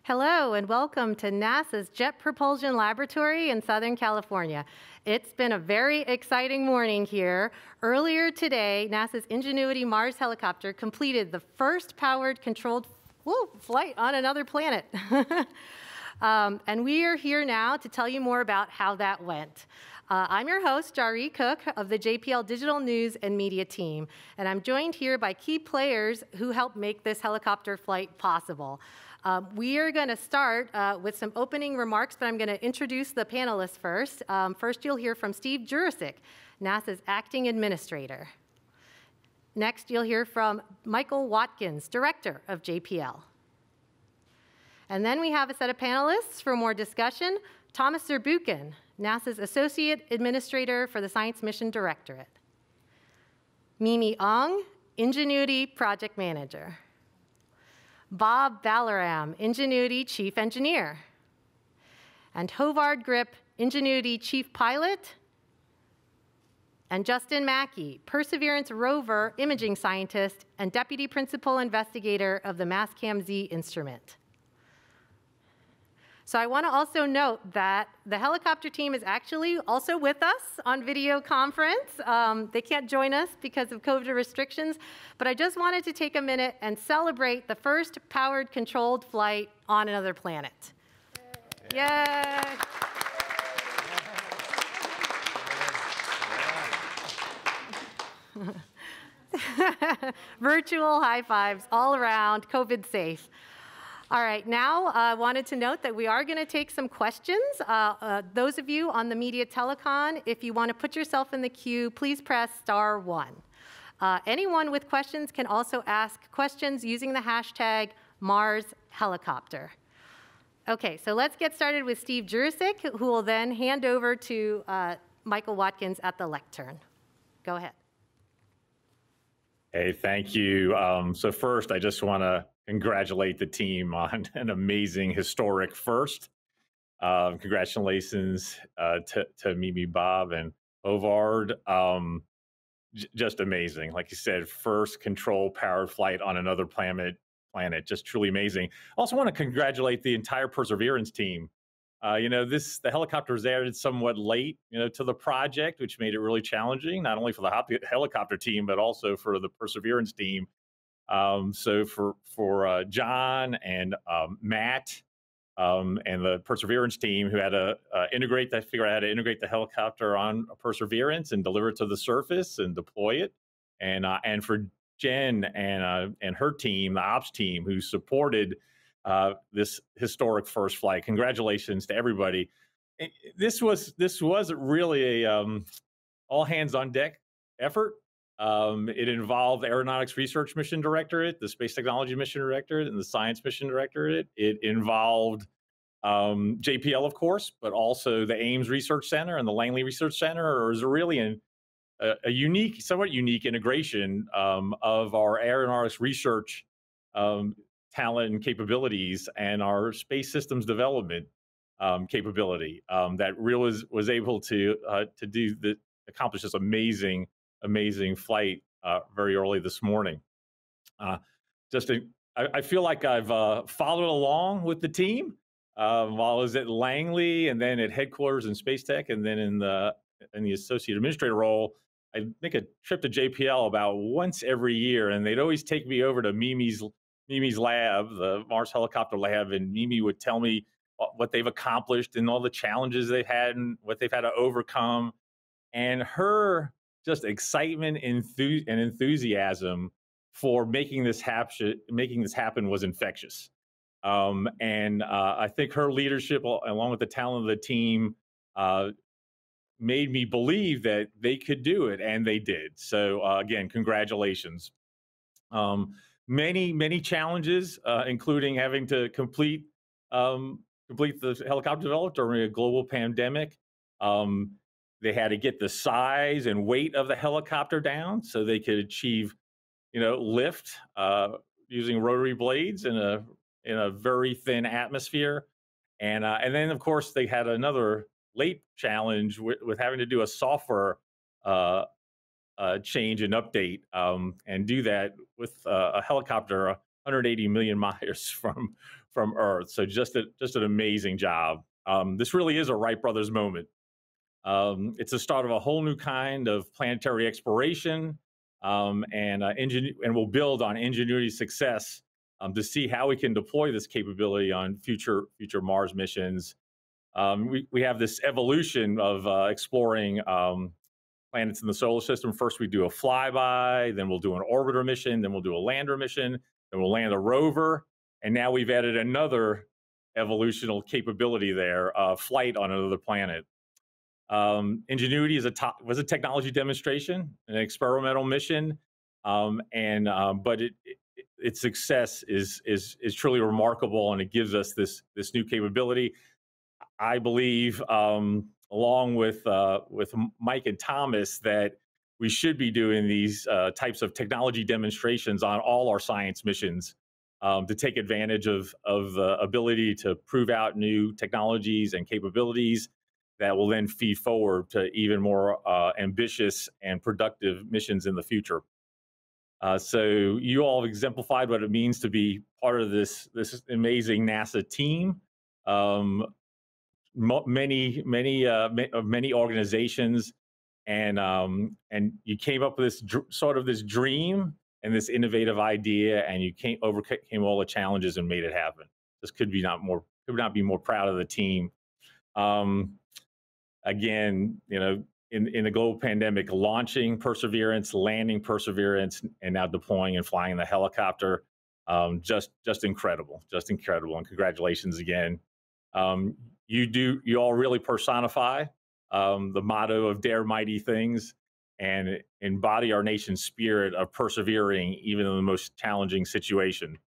Hello and welcome to NASA's Jet Propulsion Laboratory in Southern California. It's been a very exciting morning here. Earlier today, NASA's Ingenuity Mars helicopter completed the first powered controlled flight on another planet. And we are here now to tell you more about how that went. I'm your host, Jari Cook of the JPL Digital News and Media team, and I'm joined here by key players who helped make this helicopter flight possible. We are going to start with some opening remarks, but I'm going to introduce the panelists first. First, you'll hear from Steve Jurasik, NASA's acting administrator. Next, you'll hear from Michael Watkins, director of JPL. And then we have a set of panelists for more discussion. Thomas Zurbuchen, NASA's associate administrator for the Science Mission Directorate. Mimi Ong, Ingenuity project manager. Bob Balaram, Ingenuity Chief Engineer, and Hovard Grip, Ingenuity Chief Pilot, and Justin Mackey, Perseverance Rover Imaging Scientist and Deputy Principal Investigator of the Mastcam-Z instrument. So I want to also note that the helicopter team is actually also with us on video conference. They can't join us because of COVID restrictions, but I just wanted to take a minute and celebrate the first powered controlled flight on another planet. Yay! Virtual high fives all around, COVID safe. All right, now I wanted to note that we are going to take some questions. Those of you on the Media Telecon, if you want to put yourself in the queue, please press *1. Anyone with questions can also ask questions using the hashtag #MarsHelicopter. Okay, so let's get started with Steve Jurasik, who will then hand over to Michael Watkins at the lectern. Go ahead. Hey, thank you. So first, I just want to congratulate the team on an amazing, historic first. Congratulations to Mimi, Bob, and Hovard. Just amazing. Like you said, first control-powered flight on another planet. Just truly amazing. Also want to congratulate the entire Perseverance team. The helicopter was added somewhat late, to the project, which made it really challenging, not only for the helicopter team, but also for the Perseverance team. So for John and Matt and the Perseverance team who had to figure out how to integrate the helicopter on Perseverance and deliver it to the surface and deploy it, and for Jen and her team, the ops team, who supported this historic first flight. Congratulations to everybody. This was really a all hands on deck effort. It involved the Aeronautics Research Mission Directorate, the Space Technology Mission Directorate, and the Science Mission Directorate. It involved JPL, of course, but also the Ames Research Center and the Langley Research Center. It was really a unique, somewhat unique integration of our aeronautics research talent and capabilities and our space systems development capability that really was able to accomplish this amazing flight very early this morning. I feel like I've followed along with the team while I was at Langley and then at headquarters in Space Tech, and then in the associate administrator role. I make a trip to JPL about once every year, and they'd always take me over to Mimi's lab, the Mars Helicopter Lab, and Mimi would tell me what they've accomplished and all the challenges they've had and what they've had to overcome. And her just excitement and enthusiasm for making this happen was infectious. I think her leadership, along with the talent of the team, made me believe that they could do it, and they did. So again, congratulations. Many challenges, including having to complete the helicopter development during a global pandemic. They had to get the size and weight of the helicopter down so they could achieve, lift using rotary blades in a very thin atmosphere. And then, of course, they had another late challenge with having to do a software change and update, and do that with a helicopter 180 million miles from Earth. So just an amazing job. This really is a Wright brothers moment. It's the start of a whole new kind of planetary exploration, and we'll build on Ingenuity's success to see how we can deploy this capability on future Mars missions. We have this evolution of exploring planets in the solar system. First, we do a flyby, then we'll do an orbiter mission, then we'll do a lander mission, then we'll land a rover, and now we've added another evolutional capability there, flight on another planet. Ingenuity was a technology demonstration, an experimental mission, but its success is truly remarkable, and it gives us this new capability. I believe, along with Mike and Thomas, that we should be doing these types of technology demonstrations on all our science missions to take advantage of the ability to prove out new technologies and capabilities that will then feed forward to even more ambitious and productive missions in the future. So you all have exemplified what it means to be part of this amazing NASA team. Many organizations, and you came up with this dream and this innovative idea, and you overcame all the challenges and made it happen. This could not be more proud of the team. Again, in the global pandemic, launching Perseverance, landing Perseverance, and now deploying and flying the helicopter, just incredible, and congratulations again. You all really personify the motto of Dare Mighty Things and embody our nation's spirit of persevering even in the most challenging situation.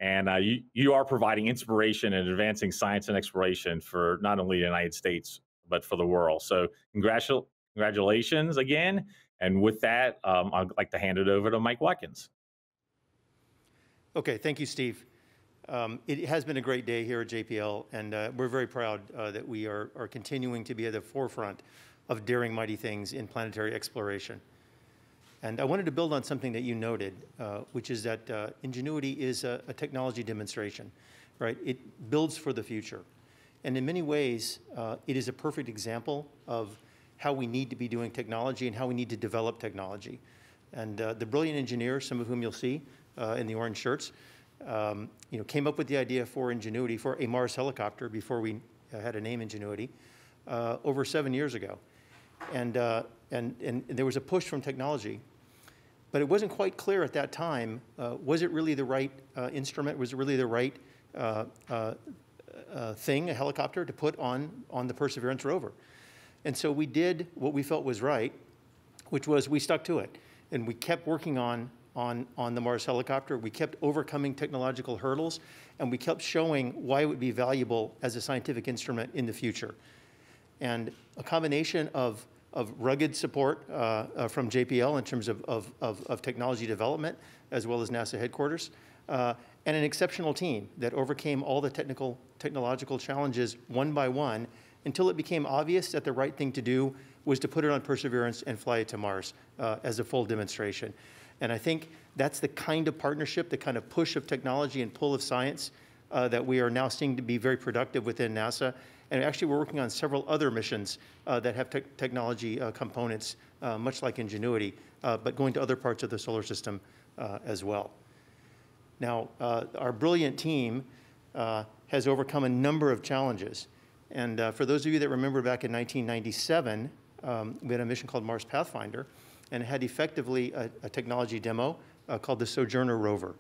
And you are providing inspiration and advancing science and exploration for not only the United States, but for the world. So congratulations again. And with that, I'd like to hand it over to Mike Watkins. Okay, thank you, Steve. It has been a great day here at JPL, and we're very proud that we are continuing to be at the forefront of daring mighty things in planetary exploration. And I wanted to build on something that you noted, which is that Ingenuity is a technology demonstration, right? It builds for the future. And in many ways, it is a perfect example of how we need to be doing technology and how we need to develop technology. And the brilliant engineers, some of whom you'll see in the orange shirts, came up with the idea for Ingenuity, for a Mars helicopter, before we had a name Ingenuity, over 7 years ago. And there was a push from technology, but it wasn't quite clear at that time, was it really the right instrument? Was it really the right thing, a helicopter, to put on the Perseverance rover? And so we did what we felt was right, which was we stuck to it. And we kept working on the Mars helicopter. We kept overcoming technological hurdles, and we kept showing why it would be valuable as a scientific instrument in the future. And a combination of rugged support from JPL in terms of technology development, as well as NASA headquarters, and an exceptional team that overcame all the technological challenges one by one until it became obvious that the right thing to do was to put it on Perseverance and fly it to Mars as a full demonstration. And I think that's the kind of partnership, the kind of push of technology and pull of science that we are now seeing to be very productive within NASA. And actually, we're working on several other missions that have technology components, much like Ingenuity, but going to other parts of the solar system as well. Now, our brilliant team has overcome a number of challenges. And for those of you that remember back in 1997, we had a mission called Mars Pathfinder, and it had effectively a technology demo called the Sojourner rover.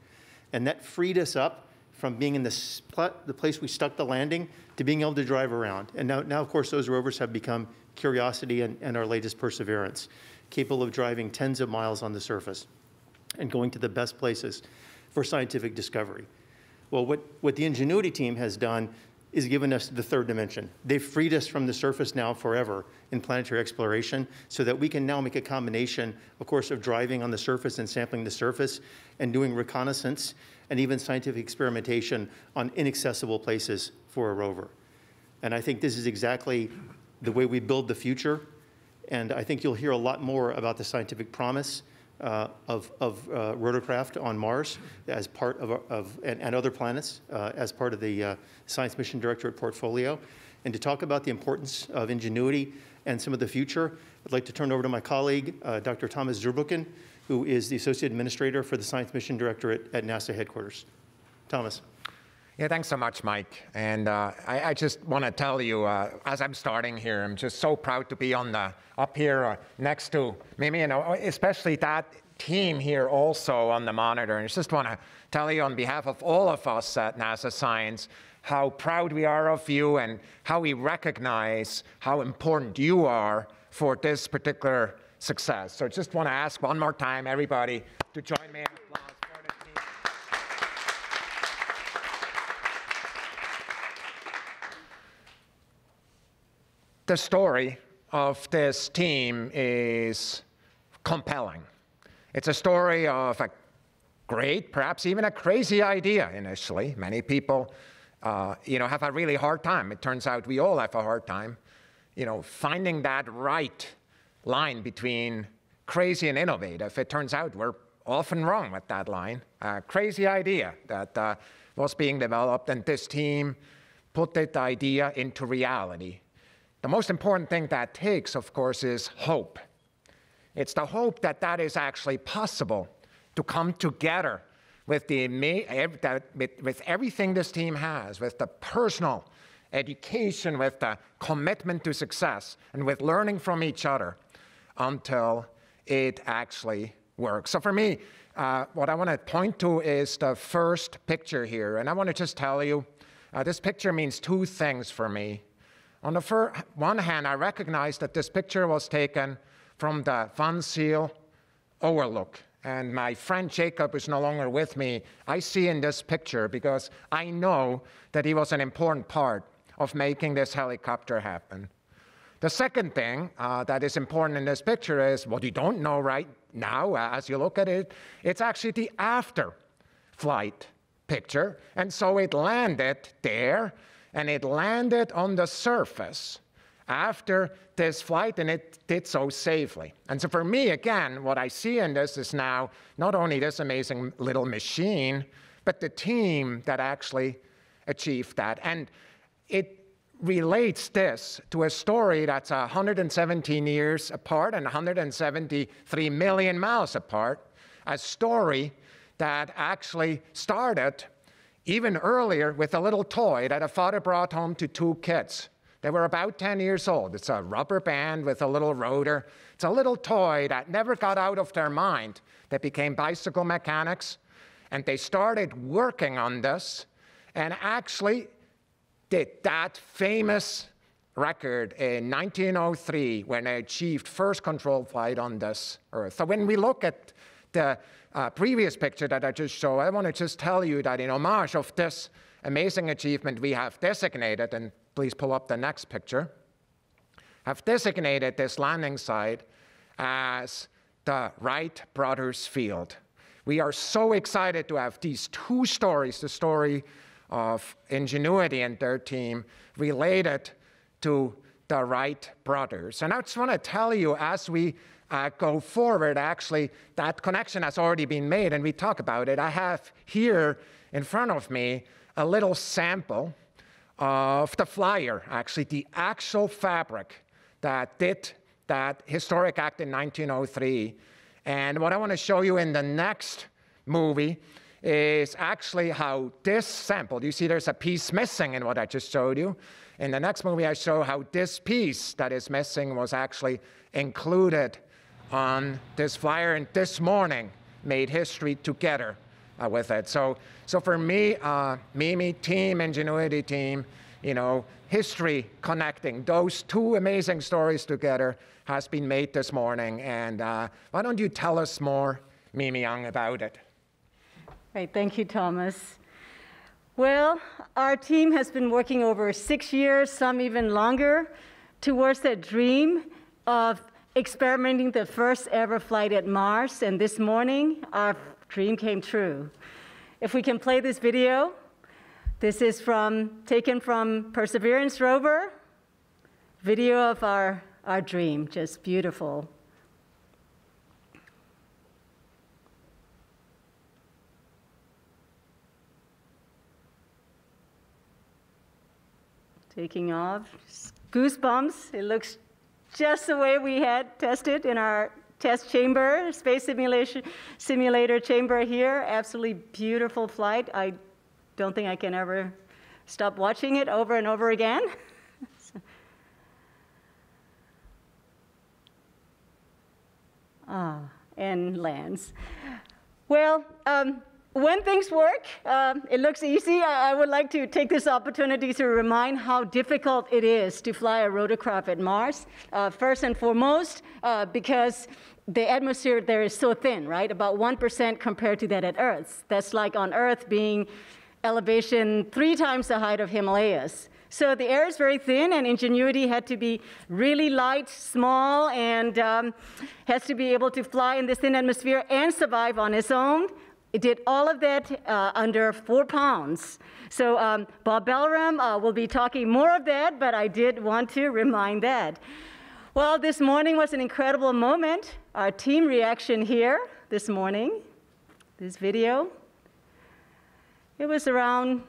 And that freed us up from being in the place we stuck the landing to being able to drive around. And now of course, those rovers have become Curiosity and our latest Perseverance, capable of driving tens of miles on the surface and going to the best places for scientific discovery. Well, what the Ingenuity team has done is given us the third dimension. They've freed us from the surface now forever in planetary exploration, so that we can now make a combination, of course, of driving on the surface and sampling the surface and doing reconnaissance and even scientific experimentation on inaccessible places for a rover. And I think this is exactly the way we build the future. And I think you'll hear a lot more about the scientific promise rotorcraft on Mars as part and other planets as part of the Science Mission Director at Portfolio. And to talk about the importance of ingenuity and some of the future, I'd like to turn over to my colleague, Dr. Thomas Zurbuchen, who is the Associate Administrator for the Science Mission Director at NASA headquarters. Thomas. Yeah, thanks so much, Mike. And I just want to tell you, as I'm starting here, I'm just so proud to be up here next to Mimi, especially that team here also on the monitor. And I just want to tell you on behalf of all of us at NASA Science how proud we are of you and how we recognize how important you are for this particular success. So I just want to ask one more time, everybody, to join me in applause for the team. The story of this team is compelling. It's a story of a great, perhaps even a crazy idea initially. Many people have a really hard time. It turns out we all have a hard time, finding that right line between crazy and innovative. It turns out we're often wrong with that line. A crazy idea that was being developed, and this team put that idea into reality. The most important thing that takes, of course, is hope. It's the hope that that is actually possible to come together with everything this team has, with the personal education, with the commitment to success, and with learning from each other until it actually works. So for me, what I want to point to is the first picture here. And I want to just tell you, this picture means two things for me. On the one hand, I recognize that this picture was taken from the Van Zyl overlook. And my friend Jacob is no longer with me. I see in this picture because I know that he was an important part of making this helicopter happen. The second thing that is important in this picture is what you don't know right now as you look at it. It's actually the after flight picture. And so it landed there, and it landed on the surface after this flight, and it did so safely. And so for me, again, what I see in this is now not only this amazing little machine, but the team that actually achieved that. And it relates this to a story that's 117 years apart and 173 million miles apart, a story that actually started even earlier with a little toy that a father brought home to two kids. They were about 10 years old. It's a rubber band with a little rotor. It's a little toy that never got out of their mind. They became bicycle mechanics, and they started working on this and actually did that famous record in 1903 when they achieved first controlled flight on this Earth. So when we look at the previous picture that I just showed, I want to just tell you that in homage of this amazing achievement, we have designated, and please pull up the next picture, have designated this landing site as the Wright Brothers Field. We are so excited to have these two stories, the story of ingenuity and their team related to the Wright brothers. And I just want to tell you, as we go forward, actually, that connection has already been made, and we talk about it. I have here in front of me a little sample of the flyer, actually, the actual fabric that did that historic act in 1903. And what I want to show you in the next movie is actually how this sample, you see there's a piece missing in what I just showed you. In the next movie, I show how this piece that is missing was actually included on this flyer, and this morning made history together with it. So for me, Mimi team, ingenuity team, history connecting those two amazing stories together has been made this morning. And why don't you tell us more, Mimi Young, about it? Right, thank you, Thomas. Well, our team has been working over 6 years, some even longer, towards that dream of experimenting the first ever flight at Mars. And this morning, our dream came true. If we can play this video, this is taken from Perseverance rover, video of our dream, just beautiful. taking off. Goosebumps. It looks just the way we had tested in our test chamber, space simulator chamber here. Absolutely beautiful flight. I don't think I can ever stop watching it over and over again. And lands. Well, when things work, it looks easy. I would like to take this opportunity to remind how difficult it is to fly a rotorcraft at Mars. First and foremost, because the atmosphere there is so thin, right? About 1% compared to that at Earth. That's like on Earth being elevation 3 times the height of Himalayas. So the air is very thin, and Ingenuity had to be really light, small, and has to be able to fly in this thin atmosphere and survive on its own. It did all of that under 4 pounds. So Bob Belram will be talking more of that, but I did want to remind that. Well, this morning was an incredible moment. Our team reaction here this morning, this video. It was around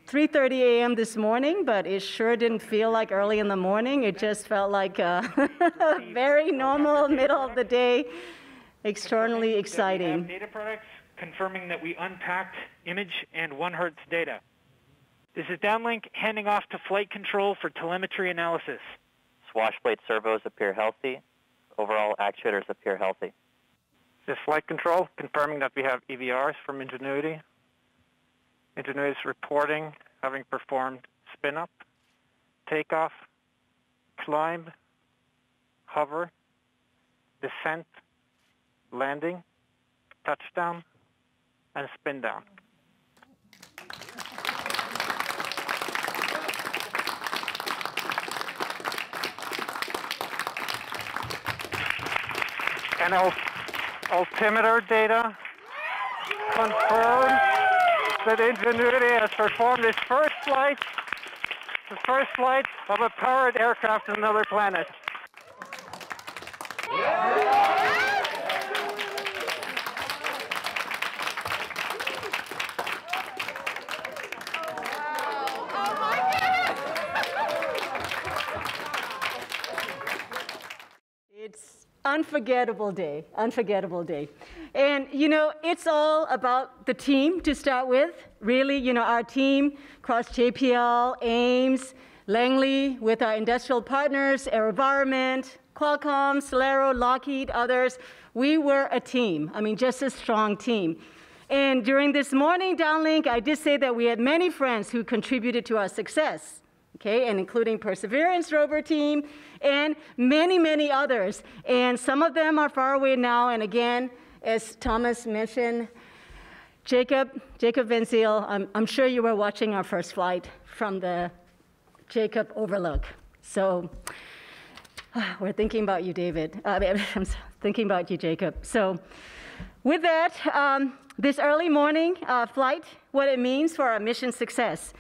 3:30 a.m. this morning, but it sure didn't feel like early in the morning. It just felt like a very normal middle of the day, extraordinarily exciting. Data products confirming that we unpacked image and 1 Hz data. This is downlink handing off to flight control for telemetry analysis. Swash plate servos appear healthy. Overall actuators appear healthy. This is flight control confirming that we have EVRs from Ingenuity. Ingenuity is reporting having performed spin-up, takeoff, climb, hover, descent, landing, touchdown, and spin down. And altimeter data confirms that Ingenuity has performed its first flight, the first flight of a powered aircraft on another planet. It's unforgettable day, unforgettable day. And, you know, it's all about the team to start with. Really, you know, our team across JPL, Ames, Langley, with our industrial partners, AeroVironment, Qualcomm, Celero, Lockheed, others. We were a team. I mean, just a strong team. And during this morning downlink, I did say that we had many friends who contributed to our success. Okay, and including Perseverance rover team and many, many others. And some of them are far away now. And again, as Thomas mentioned, Jacob Van Zyl, I'm sure you were watching our first flight from the Jacob Overlook. So we're thinking about you, David. I'm thinking about you, Jacob. So with that, this early morning flight, what it means for our mission success.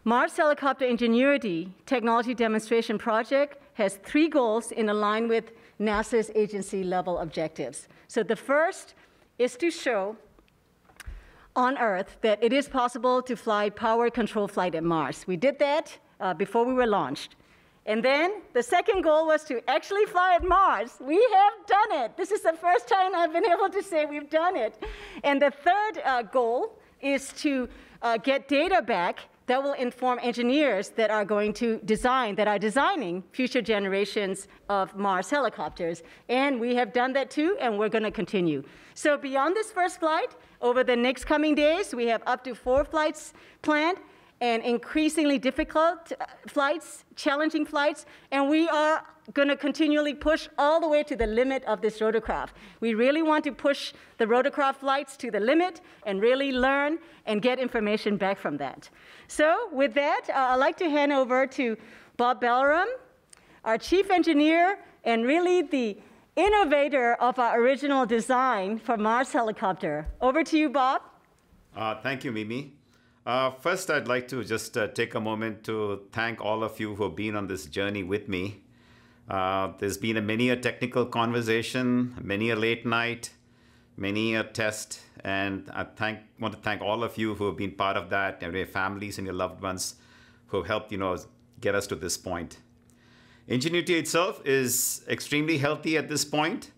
Mars Helicopter Ingenuity Technology Demonstration Project has 3 goals in line with NASA's agency-level objectives. So the first is to show on Earth that it is possible to fly power-controlled flight at Mars. We did that before we were launched. And then the second goal was to actually fly at Mars. We have done it. This is the first time I've been able to say we've done it. And the third goal is to get data back that will inform engineers that are going to design, that are designing future generations of Mars helicopters. And we have done that too, and we're going to continue. So beyond this first flight, over the next coming days, we have up to 4 flights planned, and increasingly difficult flights, challenging flights, and we are going to continually push all the way to the limit of this rotorcraft. We really want to push the rotorcraft flights to the limit and really learn and get information back from that. So with that, I'd like to hand over to Bob Belram, our chief engineer and really the innovator of our original design for Mars helicopter. Over to you, Bob. Thank you, Mimi. First, I'd like to just take a moment to thank all of you who have been on this journey with me. There's been many a technical conversation, many a late night, many a test, and I want to thank all of you who have been part of that, and your families and your loved ones who have helped get us to this point. Ingenuity itself is extremely healthy at this point.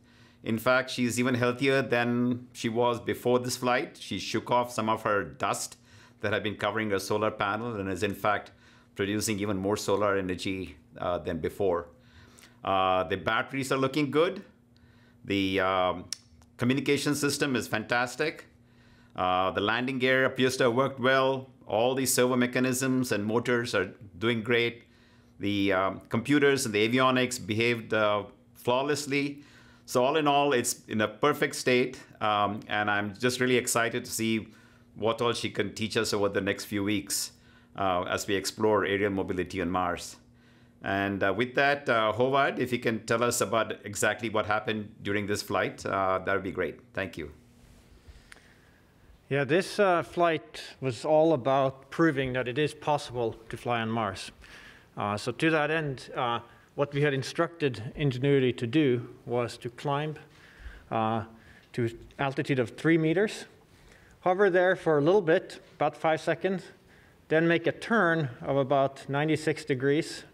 In fact, she's even healthier than she was before this flight. She shook off some of her dust that had been covering her solar panel and is in fact producing even more solar energy than before. The batteries are looking good. The communication system is fantastic. The landing gear appears to have worked well. All the servo mechanisms and motors are doing great. The computers and the avionics behaved flawlessly. So all in all, it's in a perfect state. And I'm just really excited to see what all she can teach us over the next few weeks as we explore aerial mobility on Mars. And with that, Howard, if you can tell us about exactly what happened during this flight, that would be great. Thank you. Yeah, this flight was all about proving that it is possible to fly on Mars. So to that end, what we had instructed Ingenuity to do was to climb to altitude of 3 meters, hover there for a little bit, about 5 seconds, then make a turn of about 96 degrees,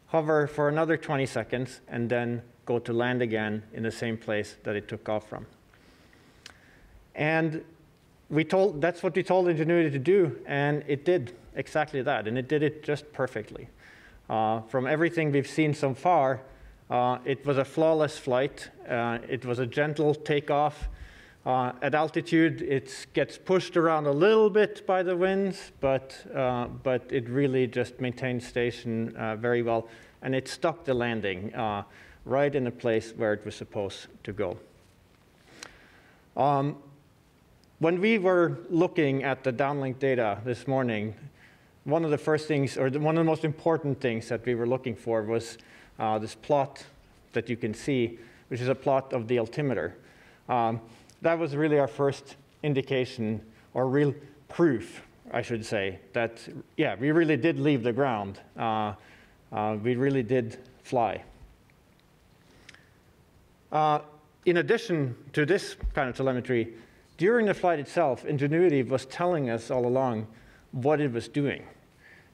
hover for another 20 seconds, and then go to land again in the same place that it took off from. And that's what we told Ingenuity to do, and it did exactly that, and it did it just perfectly. From everything we've seen so far, it was a flawless flight. It was a gentle takeoff. At altitude, it gets pushed around a little bit by the winds, but it really just maintained station very well, and it stuck the landing right in the place where it was supposed to go. When we were looking at the downlink data this morning, one of the first things, or one of the most important things that we were looking for was this plot that you can see, which is a plot of the altimeter. That was really our first indication, or real proof, I should say, that, yeah, we really did leave the ground. We really did fly. In addition to this kind of telemetry, during the flight itself, Ingenuity was telling us all along what it was doing.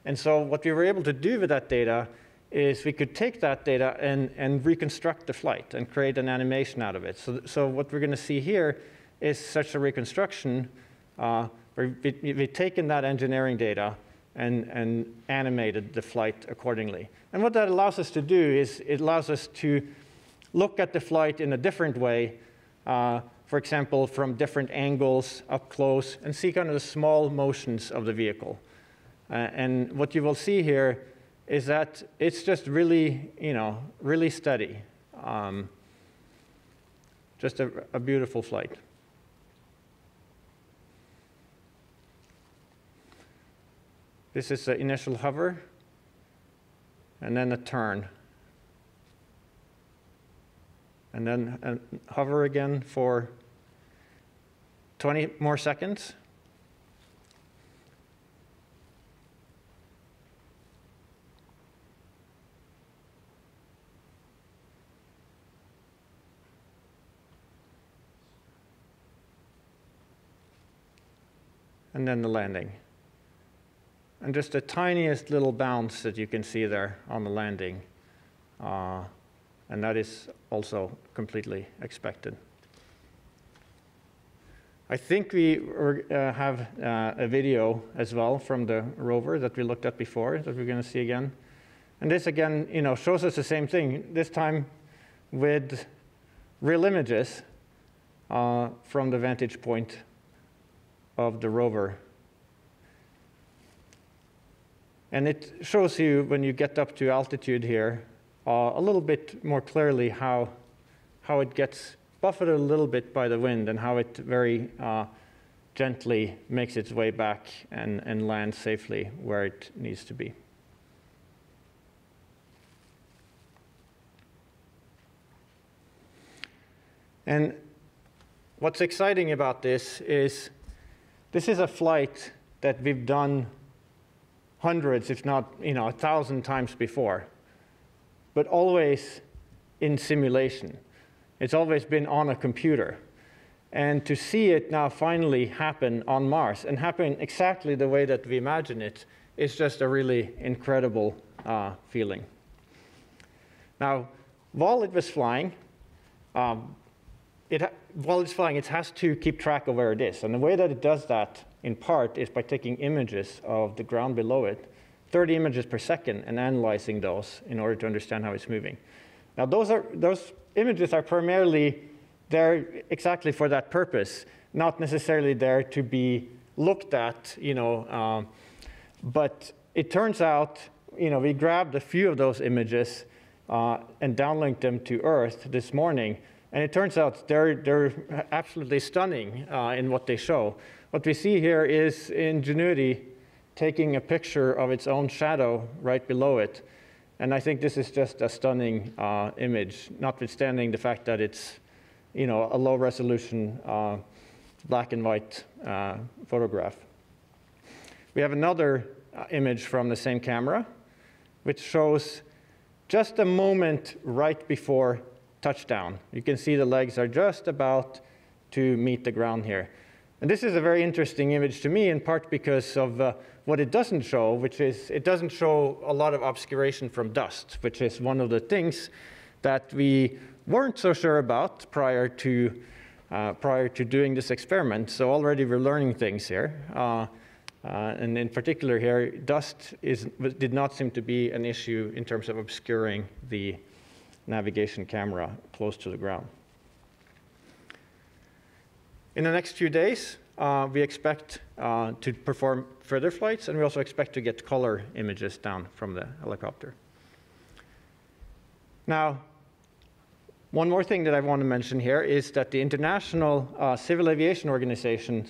And so what we were able to do with that data is we could take that data and reconstruct the flight and create an animation out of it. So what we're going to see here is such a reconstruction where we've taken that engineering data and animated the flight accordingly. And what that allows us to do is it allows us to look at the flight in a different way, for example, from different angles up close, and see kind of the small motions of the vehicle. And what you will see here is that it's just really, really steady. Just a beautiful flight. This is the initial hover, and then a turn. And then hover again for 20 more seconds. And then the landing. And just the tiniest little bounce that you can see there on the landing. And that is also completely expected. I think we have a video as well from the rover that we looked at before that we're going to see again. And this again, shows us the same thing, this time with real images from the vantage point of the rover. And it shows you, when you get up to altitude here, a little bit more clearly how it gets buffeted a little bit by the wind and how it very gently makes its way back and lands safely where it needs to be. And what's exciting about this is a flight that we've done hundreds, if not 1,000 times before, but always in simulation. It's always been on a computer. And to see it now finally happen on Mars, and happen exactly the way that we imagine it, is just a really incredible feeling. Now, while it was flying, it has to keep track of where it is. And the way that it does that, in part, is by taking images of the ground below it, 30 images per second, and analyzing those in order to understand how it's moving. Now, those images are primarily there exactly for that purpose, not necessarily there to be looked at, but it turns out, we grabbed a few of those images and downlinked them to Earth this morning, and it turns out they're absolutely stunning in what they show. What we see here is Ingenuity taking a picture of its own shadow right below it, and I think this is just a stunning image, notwithstanding the fact that it's a low-resolution black and white photograph. We have another image from the same camera, which shows just a moment right before touchdown. You can see the legs are just about to meet the ground here. And this is a very interesting image to me, in part because of what it doesn't show, which is it doesn't show a lot of obscuration from dust, which is one of the things that we weren't so sure about prior to doing this experiment. So already we're learning things here. And in particular here, dust did not seem to be an issue in terms of obscuring the navigation camera close to the ground. In the next few days, we expect to perform further flights, and we also expect to get color images down from the helicopter. Now, one more thing that I want to mention here is that the International Civil Aviation Organization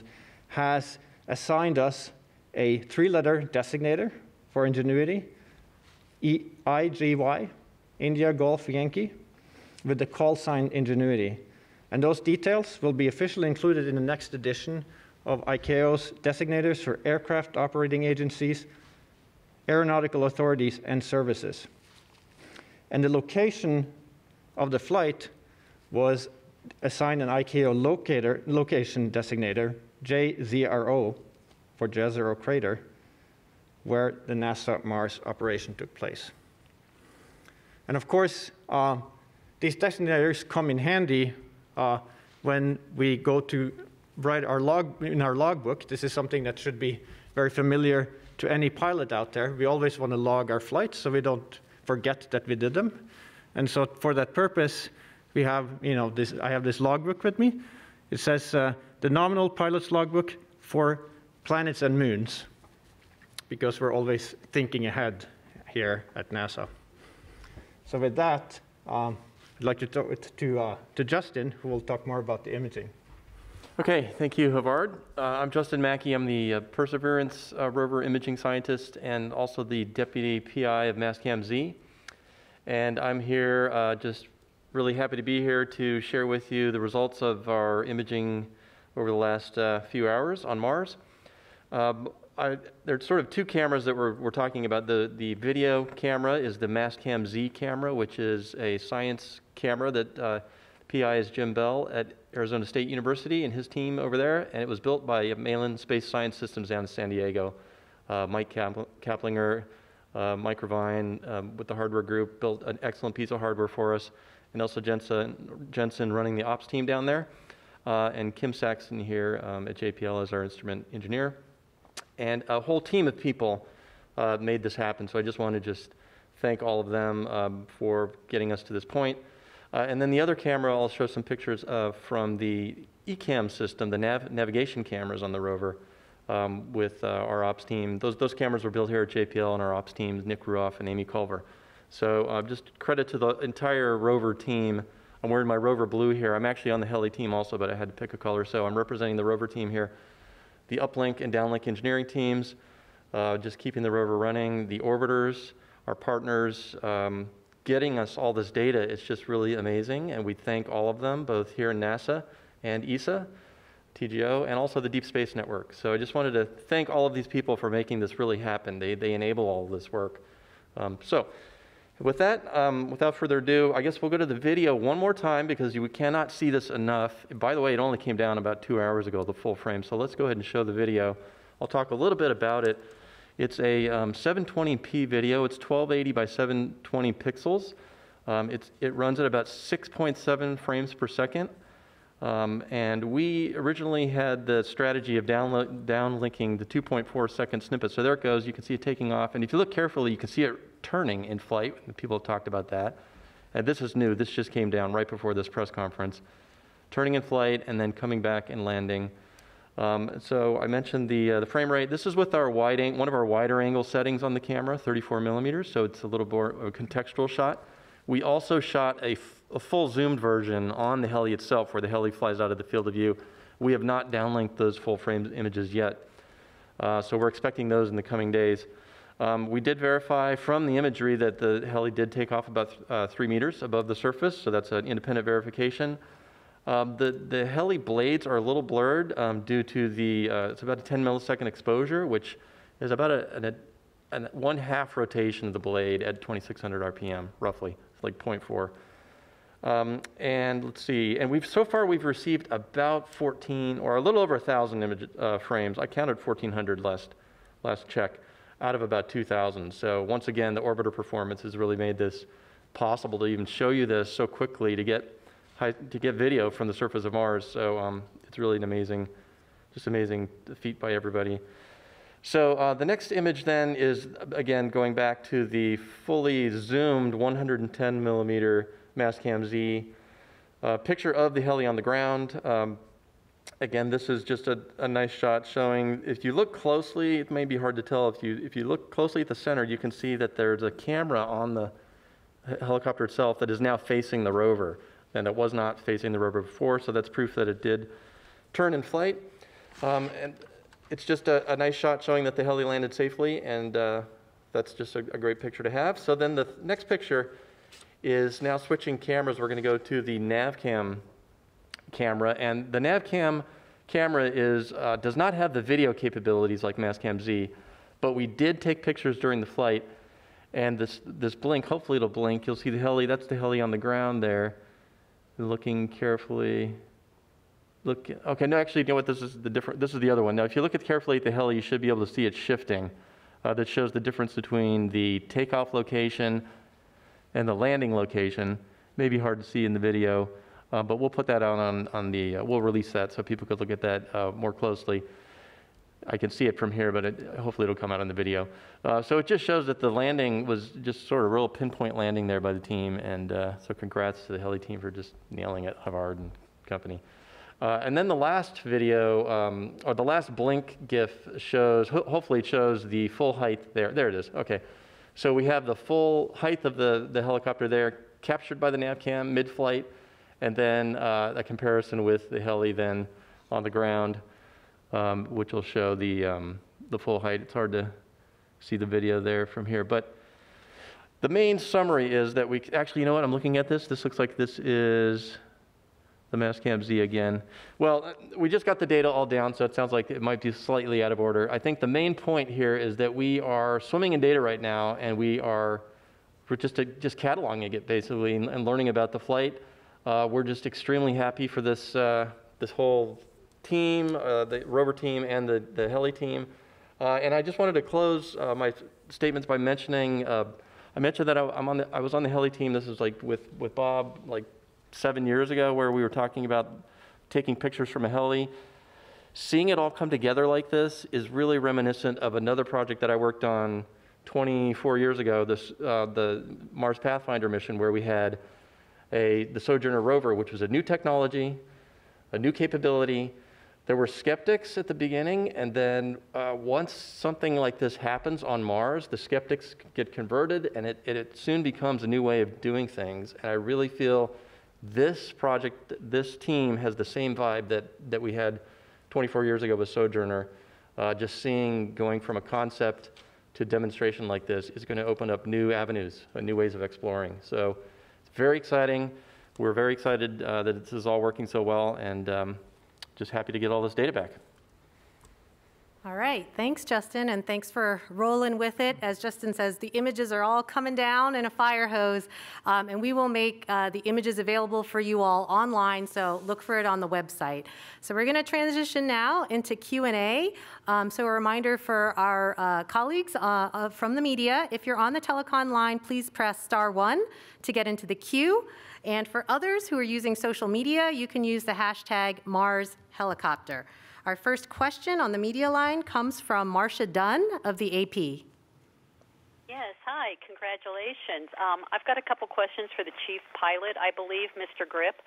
has assigned us a 3-letter designator for Ingenuity, IGY, India Golf Yankee, with the call sign Ingenuity. And those details will be officially included in the next edition of ICAO's designators for aircraft operating agencies, aeronautical authorities, and services. And the location of the flight was assigned an ICAO location designator, JZRO, for Jezero Crater, where the NASA Mars operation took place. And of course, these designators come in handy when we go to write our logbook. This is something that should be very familiar to any pilot out there. We always want to log our flights so we don't forget that we did them. And so for that purpose, we have, I have this logbook with me. It says the nominal pilot's logbook for planets and moons, because we're always thinking ahead here at NASA. So with that, I'd like to talk to Justin, who will talk more about the imaging. Okay, thank you, Havard. I'm Justin Mackey. I'm the Perseverance rover imaging scientist and also the deputy PI of Mastcam-Z. And I'm here just really happy to be here to share with you the results of our imaging over the last few hours on Mars. There's sort of two cameras that we're talking about. The video camera is the Mastcam-Z camera, which is a science camera that PI is Jim Bell at Arizona State University and his team over there. And it was built by Malin Space Science Systems down in San Diego. Mike Kaplinger, Mike Revine with the hardware group built an excellent piece of hardware for us. And also Jensen running the ops team down there. And Kim Saxon here at JPL as our instrument engineer. And a whole team of people made this happen. So I just want to just thank all of them for getting us to this point. And then the other camera, I'll show some pictures from the ECAM system, the navigation cameras on the rover with our ops team. Those cameras were built here at JPL and our ops teams, Nick Ruoff and Amy Culver. So just credit to the entire rover team. I'm wearing my rover blue here. I'm actually on the heli team also, but I had to pick a color. So I'm representing the rover team here. The uplink and downlink engineering teams, just keeping the rover running. The orbiters, our partners, getting us all this data. It's just really amazing. And we thank all of them, both here in NASA and ESA, TGO, and also the Deep Space Network. So I just wanted to thank all of these people for making this really happen. They enable all of this work. So with that, without further ado, I guess we'll go to the video one more time because we cannot see this enough. By the way, it only came down about 2 hours ago, the full frame. So let's go ahead and show the video. I'll talk a little bit about it. It's a 720p video. It's 1280 by 720 pixels. It runs at about 6.7 frames per second. And we originally had the strategy of downlinking the 2.4 second snippet. So there it goes. You can see it taking off. And if you look carefully, you can see it turning in flight. People have talked about that. And this is new. This just came down right before this press conference. Turning in flight and then coming back and landing. So I mentioned the frame rate. This is with our one of our wider angle settings on the camera, 34 millimeters. So it's a little more a contextual shot. We also shot a full zoomed version on the heli itself, where the heli flies out of the field of view. We have not downlinked those full frame images yet. So we're expecting those in the coming days. We did verify from the imagery that the heli did take off about 3 meters above the surface, so that's an independent verification. The heli blades are a little blurred due to it's about a 10 millisecond exposure, which is about a 1/2 rotation of the blade at 2,600 RPM, roughly. It's like 0.4. And let's see, and so far we've received about 14, or a little over 1,000 frames. I counted 1,400 last check, out of about 2,000. So once again, the orbiter performance has really made this possible to even show you this so quickly to get video from the surface of Mars. So it's really an amazing feat by everybody. So the next image then is, again, going back to the fully zoomed 110 millimeter Mastcam Z picture of the heli on the ground. Again, this is just a nice shot showing, if you look closely, it may be hard to tell, if you look closely at the center, you can see that there's a camera on the helicopter itself that is now facing the rover, and it was not facing the rover before, so that's proof that it did turn in flight. And it's just a nice shot showing that the heli landed safely, and that's just a great picture to have. So then the next picture is now switching cameras. We're going to go to the NavCam camera, and the NavCam camera does not have the video capabilities like Mastcam Z, but we did take pictures during the flight, and this blink, hopefully it'll blink. You'll see the heli, that's the heli on the ground there, looking carefully. Okay, no, actually, you know what, this is the other one. Now, if you look carefully at the heli, you should be able to see it shifting. That shows the difference between the takeoff location and the landing location. May be hard to see in the video, but we'll put that out we'll release that so people could look at that more closely. I can see it from here, but hopefully it'll come out on the video. So it just shows that the landing was just sort of a real pinpoint landing there by the team, and so congrats to the heli team for just nailing it, Havard and company. And then the last video, or the last blink GIF shows, hopefully it shows the full height there. There it is, okay. So we have the full height of the helicopter there, captured by the NavCam mid-flight, and then a comparison with the heli then on the ground, which will show the full height. It's hard to see the video there from here, but the main summary is that actually, you know what, I'm looking at this. This looks like this is the Mastcam Z again. Well, we just got the data all down, so it sounds like it might be slightly out of order. I think the main point here is that we are swimming in data right now, and we're just cataloging it basically and learning about the flight. We're just extremely happy for this whole team, the rover team and the heli team. And I just wanted to close my statements by mentioning, I mentioned that I was on the heli team. This is like with Bob, like 7 years ago, where we were talking about taking pictures from a heli. Seeing it all come together like this is really reminiscent of another project that I worked on 24 years ago, the Mars Pathfinder mission, where we had the Sojourner rover, which was a new technology, a new capability. There were skeptics at the beginning, and then once something like this happens on Mars, the skeptics get converted, and it soon becomes a new way of doing things. And I really feel this project, this team has the same vibe that we had 24 years ago with Sojourner. Just going from a concept to demonstration like this is going to open up new avenues, new ways of exploring. So it's very exciting. We're very excited that this is all working so well, and just happy to get all this data back. All right, thanks, Justin, and thanks for rolling with it. As Justin says, the images are all coming down in a fire hose, and we will make the images available for you all online, so look for it on the website. So we're going to transition now into Q&A. So a reminder for our colleagues from the media, if you're on the telecon line, please press *1 to get into the queue. And for others who are using social media, you can use the hashtag #MarsHelicopter. Our first question on the media line comes from Marcia Dunn of the AP. Yes, hi, congratulations. I've got a couple questions for the chief pilot, I believe, Mr. Grip.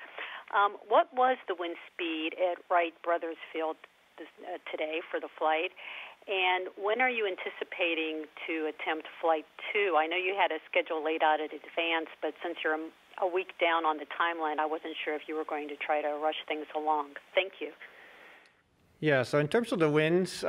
What was the wind speed at Wright Brothers Field today for the flight? And when are you anticipating to attempt Flight 2? I know you had a schedule laid out in advance, but since you're a week down on the timeline, I wasn't sure if you were going to try to rush things along. Thank you. Yeah, so in terms of the winds,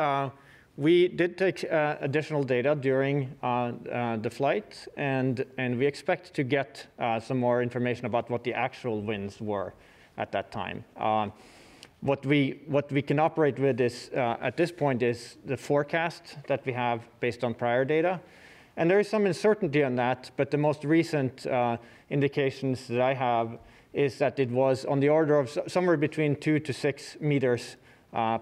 we did take additional data during the flight, and we expect to get some more information about what the actual winds were at that time. What we can operate with is, at this point, is the forecast that we have based on prior data. And there is some uncertainty on that, but the most recent indications that I have is that it was on the order of somewhere between 2 to 6 meters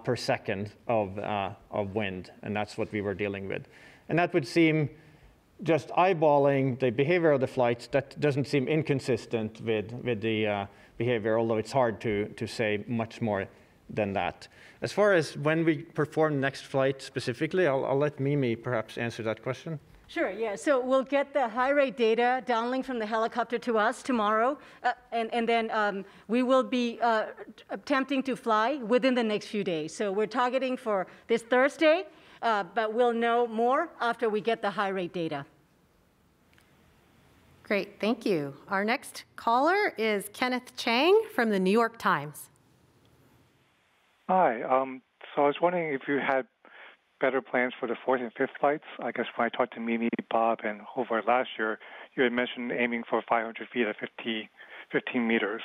per second of wind, and that's what we were dealing with. And that would seem, just eyeballing the behavior of the flights, that doesn't seem inconsistent with the behavior, although it's hard to say much more than that. As far as when we perform the next flight specifically, I'll let Mimi perhaps answer that question. Sure, yeah. So we'll get the high rate data downlink from the helicopter to us tomorrow, and then we will be attempting to fly within the next few days. So we're targeting for this Thursday, but we'll know more after we get the high rate data. Great, thank you. Our next caller is Kenneth Chang from the New York Times. Hi, so I was wondering if you had better plans for the 4th and 5th flights. I guess when I talked to Mimi, Bob, and Hobart last year, you had mentioned aiming for 500 feet at 15 meters.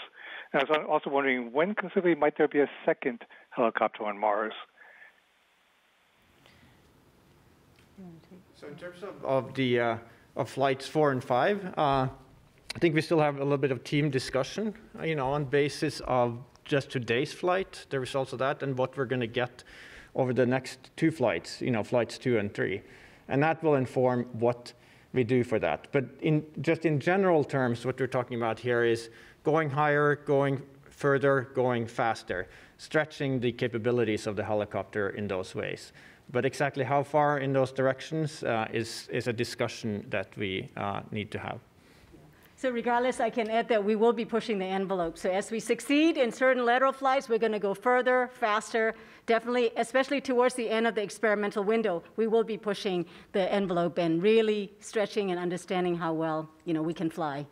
And I was also wondering, when conceivably might there be a second helicopter on Mars? So in terms of flights 4 and 5, I think we still have a little bit of team discussion, on basis of just today's flight, the results of that, and what we're going to get over the next 2 flights, flights 2 and 3. And that will inform what we do for that. But just in general terms, what we're talking about here is going higher, going further, going faster, stretching the capabilities of the helicopter in those ways. But exactly how far in those directions is a discussion that we need to have. So regardless, I can add that we will be pushing the envelope. So as we succeed in certain lateral flights, we're going to go further, faster, definitely, especially towards the end of the experimental window. We will be pushing the envelope and really stretching and understanding how well we can fly.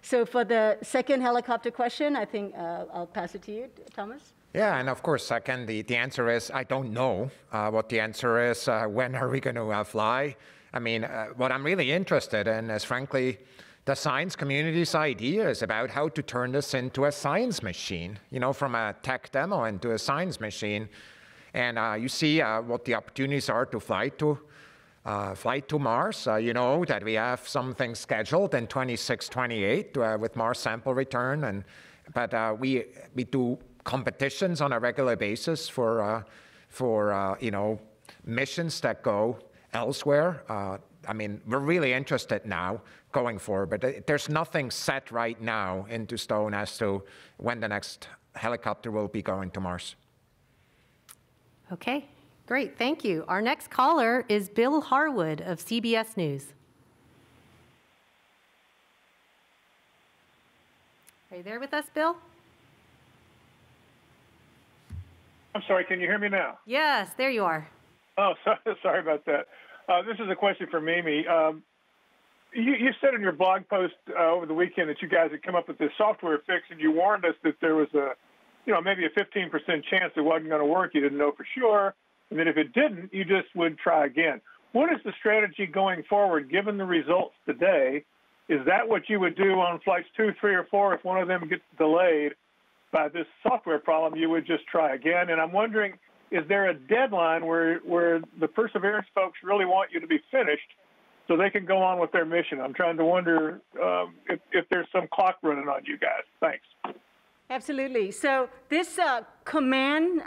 So for the second helicopter question, I think I'll pass it to you, Thomas. Yeah, and of course, second, the answer is I don't know what the answer is. When are we going to fly? I mean, what I'm really interested in is, frankly, the science community's ideas about how to turn this into a science machine, from a tech demo into a science machine. And you see what the opportunities are to fly to Mars. You know that we have some things scheduled in 26, 28 with Mars sample return. But we do competitions on a regular basis for missions that go elsewhere. I mean, we're really interested now going forward, but there's nothing set right now into stone as to when the next helicopter will be going to Mars. Okay, great, thank you. Our next caller is Bill Harwood of CBS News. Are you there with us, Bill? I'm sorry, can you hear me now? Yes, there you are. Oh, sorry about that. This is a question for Mimi. You said in your blog post over the weekend that you guys had come up with this software fix, and you warned us that there was maybe a 15% chance it wasn't going to work. You didn't know for sure, and that if it didn't, you just would try again. What is the strategy going forward, given the results today? Is that what you would do on flights 2, 3, or 4 if one of them gets delayed by this software problem? You would just try again. And I'm wondering is there a deadline where the Perseverance folks really want you to be finished so they can go on with their mission? I'm trying to wonder if there's some clock running on you guys. Thanks. Absolutely. So this command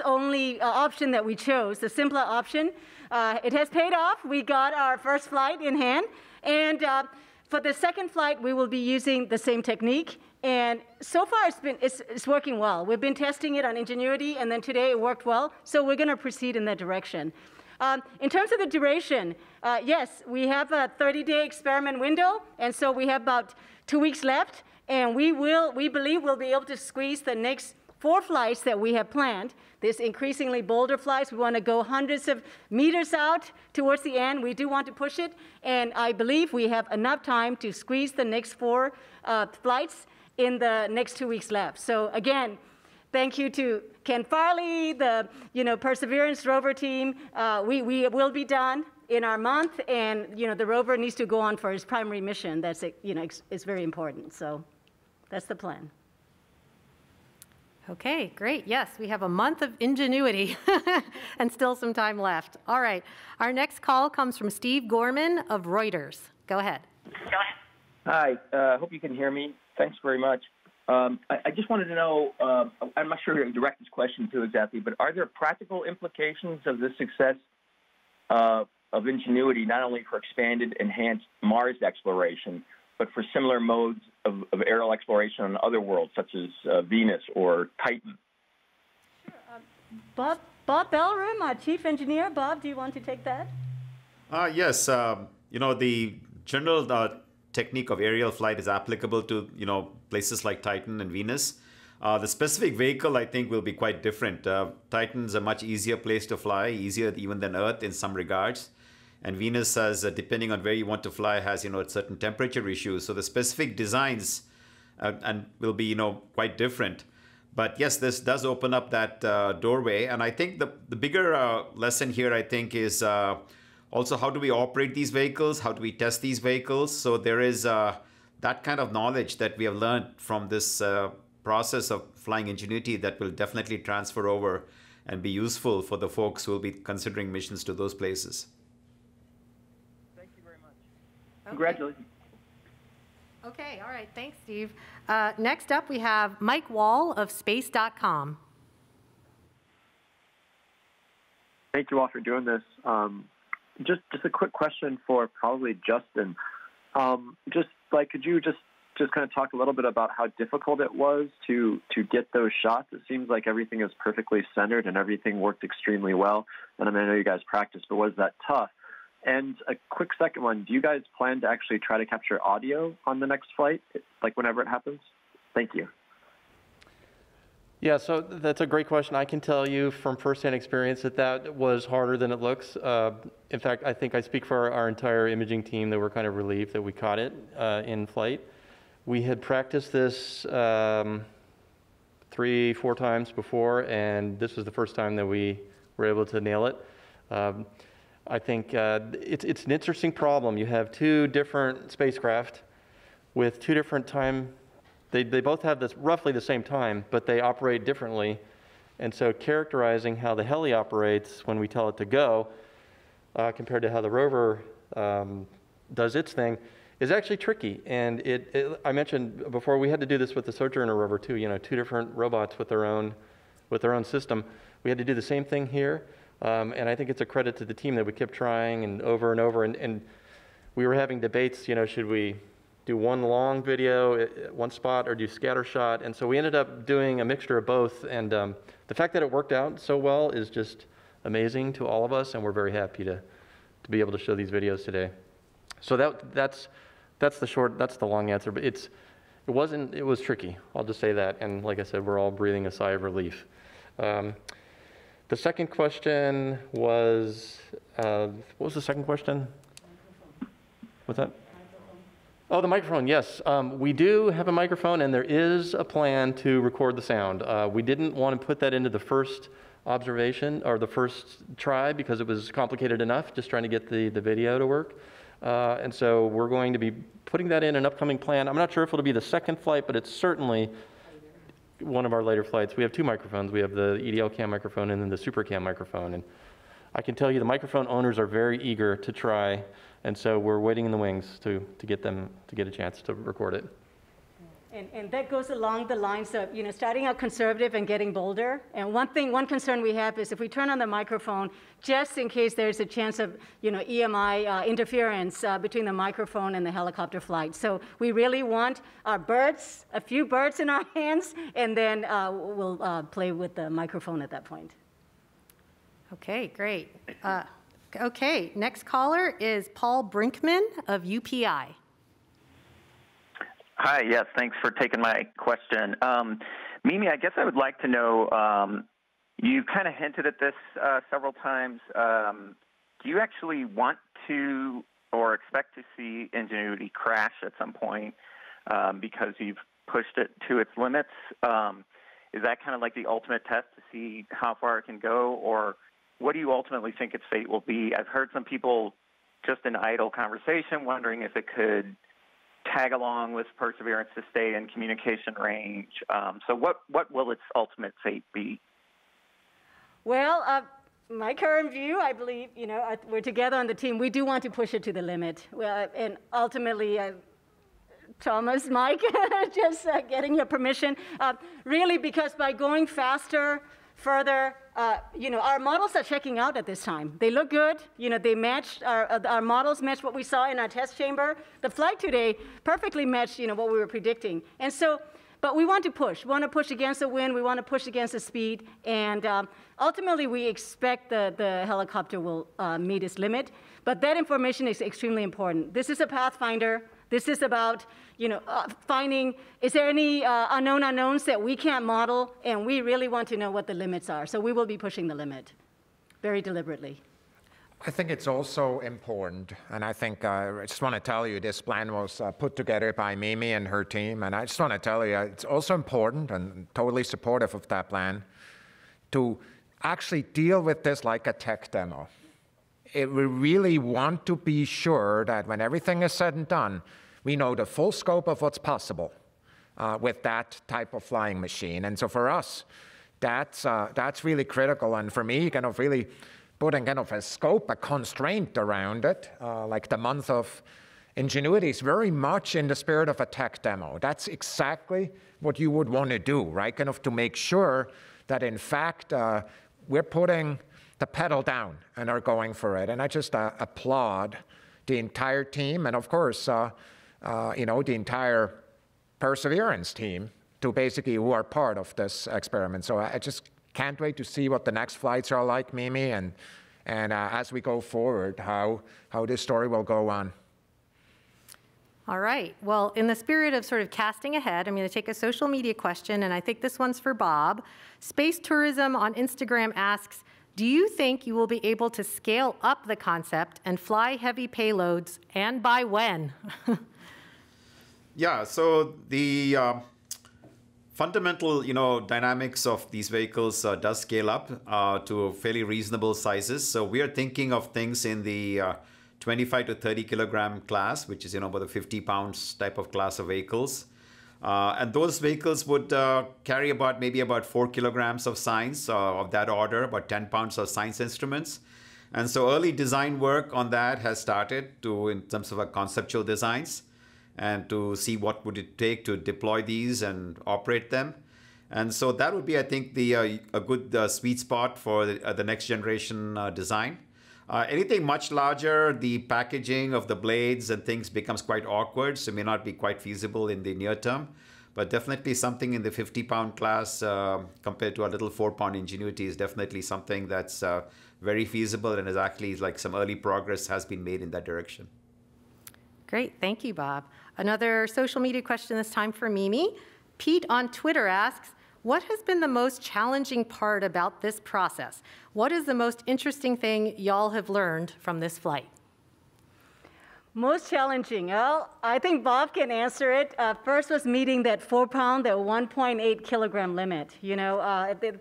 only option that we chose, the simpler option, it has paid off. We got our first flight in hand. And for the second flight, we will be using the same technique. And so far, it's working well. We've been testing it on Ingenuity, and then today it worked well. So we're going to proceed in that direction. In terms of the duration, yes, we have a 30-day experiment window. And so we have about 2 weeks left. And we believe we'll be able to squeeze the next 4 flights that we have planned. This increasingly bolder flights, we want to go hundreds of meters out towards the end. We do want to push it. And I believe we have enough time to squeeze the next 4 flights in the next 2 weeks left. So again, thank you to Ken Farley, the Perseverance rover team. We will be done in our month, and the rover needs to go on for his primary mission. That's it's very important. So that's the plan. Okay, great. Yes, we have a month of Ingenuity and still some time left. All right, our next call comes from Steve Gorman of Reuters. Go ahead. Hi, hope you can hear me. Thanks very much. I just wanted to know, I'm not sure who to direct this question to exactly, but are there practical implications of this success of Ingenuity, not only for expanded, enhanced Mars exploration, but for similar modes of aerial exploration on other worlds, such as Venus or Titan? Sure. Bob Bellroom, our chief engineer. Bob, do you want to take that? Yes. The general technique of aerial flight is applicable to places like Titan and Venus. The specific vehicle, I think, will be quite different. Titan's a much easier place to fly, easier even than Earth in some regards. And Venus has, depending on where you want to fly, has certain temperature issues. So the specific designs and will be quite different. But yes, this does open up that doorway. And I think the bigger lesson here, I think, is also how do we operate these vehicles? How do we test these vehicles? So there is that kind of knowledge that we have learned from this process of flying Ingenuity that will definitely transfer over and be useful for the folks who will be considering missions to those places. Thank you very much. Okay. Congratulations. Okay, all right. Thanks, Steve. Next up, we have Mike Wall of space.com. Thank you all for doing this. Just a quick question for probably Justin. Could you just kind of talk a little bit about how difficult it was to get those shots? It seems like everything is perfectly centered and everything worked extremely well. And I know you guys practiced, but was that tough? And a quick second one, do you guys plan to actually try to capture audio on the next flight, like whenever it happens? Thank you. Yeah, so that's a great question. I can tell you from firsthand experience that was harder than it looks. In fact, I think I speak for our entire imaging team that we're kind of relieved that we caught it in flight. We had practiced this 3-4 times before, and this was the first time that we were able to nail it. I think it's an interesting problem. You have 2 different spacecraft with 2 different time. They both have this roughly the same time, but they operate differently. And so characterizing how the heli operates when we tell it to go compared to how the rover does its thing is actually tricky. And I mentioned before, we had to do this with the Sojourner rover too, 2 different robots with their own system. We had to do the same thing here. And I think it's a credit to the team that we kept trying and over. And we were having debates, should we do one long video at one spot or do scatter shot? And so we ended up doing a mixture of both. And the fact that it worked out so well is just amazing to all of us. And we're very happy to be able to show these videos today. So that's the long answer. But it was tricky. I'll just say that. And like I said, we're all breathing a sigh of relief. The second question was, what was the second question? What's that? Oh, the microphone, yes. We do have a microphone, and there is a plan to record the sound. We didn't want to put that into the first observation or the first try because it was complicated enough just trying to get the video to work. And so we're going to be putting that in an upcoming plan. I'm not sure if it'll be the second flight, but it's certainly one of our later flights, we have two microphones. We have the EDL cam microphone and then the super cam microphone. And I can tell you the microphone owners are very eager to try, and so we're waiting in the wings to get them to get a chance to record it. And that goes along the lines of, starting out conservative and getting bolder. And one concern we have is if we turn on the microphone, just in case there's a chance of, EMI interference between the microphone and the helicopter flight. So we really want our birds, a few birds in our hands, and then we'll play with the microphone at that point. Okay, great. Okay, next caller is Paul Brinkman of UPI. Hi, yes, thanks for taking my question. Mimi, I guess I would like to know, you kind of hinted at this several times. Do you actually want to or expect to see Ingenuity crash at some point because you've pushed it to its limits? Is that kind of like the ultimate test to see how far it can go, or what do you ultimately think its fate will be? I've heard some people just in idle conversation wondering if it could tag along with Perseverance to stay in communication range. So what will its ultimate fate be? Well, my current view, I believe, we're together on the team. We do want to push it to the limit. And ultimately, Thomas, Mike, just getting your permission. Really, because by going faster, further, our models are checking out at this time. They look good. They matched, our models matched what we saw in our test chamber. The flight today perfectly matched, what we were predicting. And so, but we want to push. We want to push against the wind. We want to push against the speed. And ultimately, we expect the helicopter will meet its limit. But that information is extremely important. This is a pathfinder. This is about, finding, is there any unknown unknowns that we can't model? And we really want to know what the limits are. So we will be pushing the limit very deliberately. I think it's also important, and I think I just want to tell you this plan was put together by Mimi and her team, and I just want to tell you it's also important and totally supportive of that plan to actually deal with this like a tech demo. We really want to be sure that when everything is said and done, we know the full scope of what's possible with that type of flying machine. And so for us, that's really critical. And for me, kind of really putting kind of a scope, a constraint around it, like the month of Ingenuity is very much in the spirit of a tech demo. That's exactly what you would want to do, right? Kind of to make sure that in fact we're putting the pedal down and are going for it. And I just applaud the entire team and of course, the entire Perseverance team to basically who are part of this experiment. So I just can't wait to see what the next flights are like, Mimi, and as we go forward, how this story will go on. All right. Well, in the spirit of sort of casting ahead, I'm going to take a social media question, and I think this one's for Bob. Space Tourism on Instagram asks, do you think you will be able to scale up the concept and fly heavy payloads, and by when? Yeah, so the fundamental, dynamics of these vehicles does scale up to fairly reasonable sizes. So we are thinking of things in the 25 to 30 kilogram class, which is, about the 50 pounds type of class of vehicles. And those vehicles would carry maybe about 4 kilograms of science of that order, about 10 pounds of science instruments. And so early design work on that has started in terms of conceptual designs and to see what would it take to deploy these and operate them. And so that would be, I think, a good sweet spot for the next generation design. Anything much larger, the packaging of the blades and things becomes quite awkward, so may not be quite feasible in the near term. But definitely something in the 50-pound class compared to a little 4-pound Ingenuity is definitely something that's very feasible and is actually like some early progress has been made in that direction. Great. Thank you, Bob. Another social media question this time for Mimi. Pete on Twitter asks, what has been the most challenging part about this process? What is the most interesting thing y'all have learned from this flight? Most challenging? Well, I think Bob can answer it. First was meeting that 4-pound, that 1.8 kilogram limit.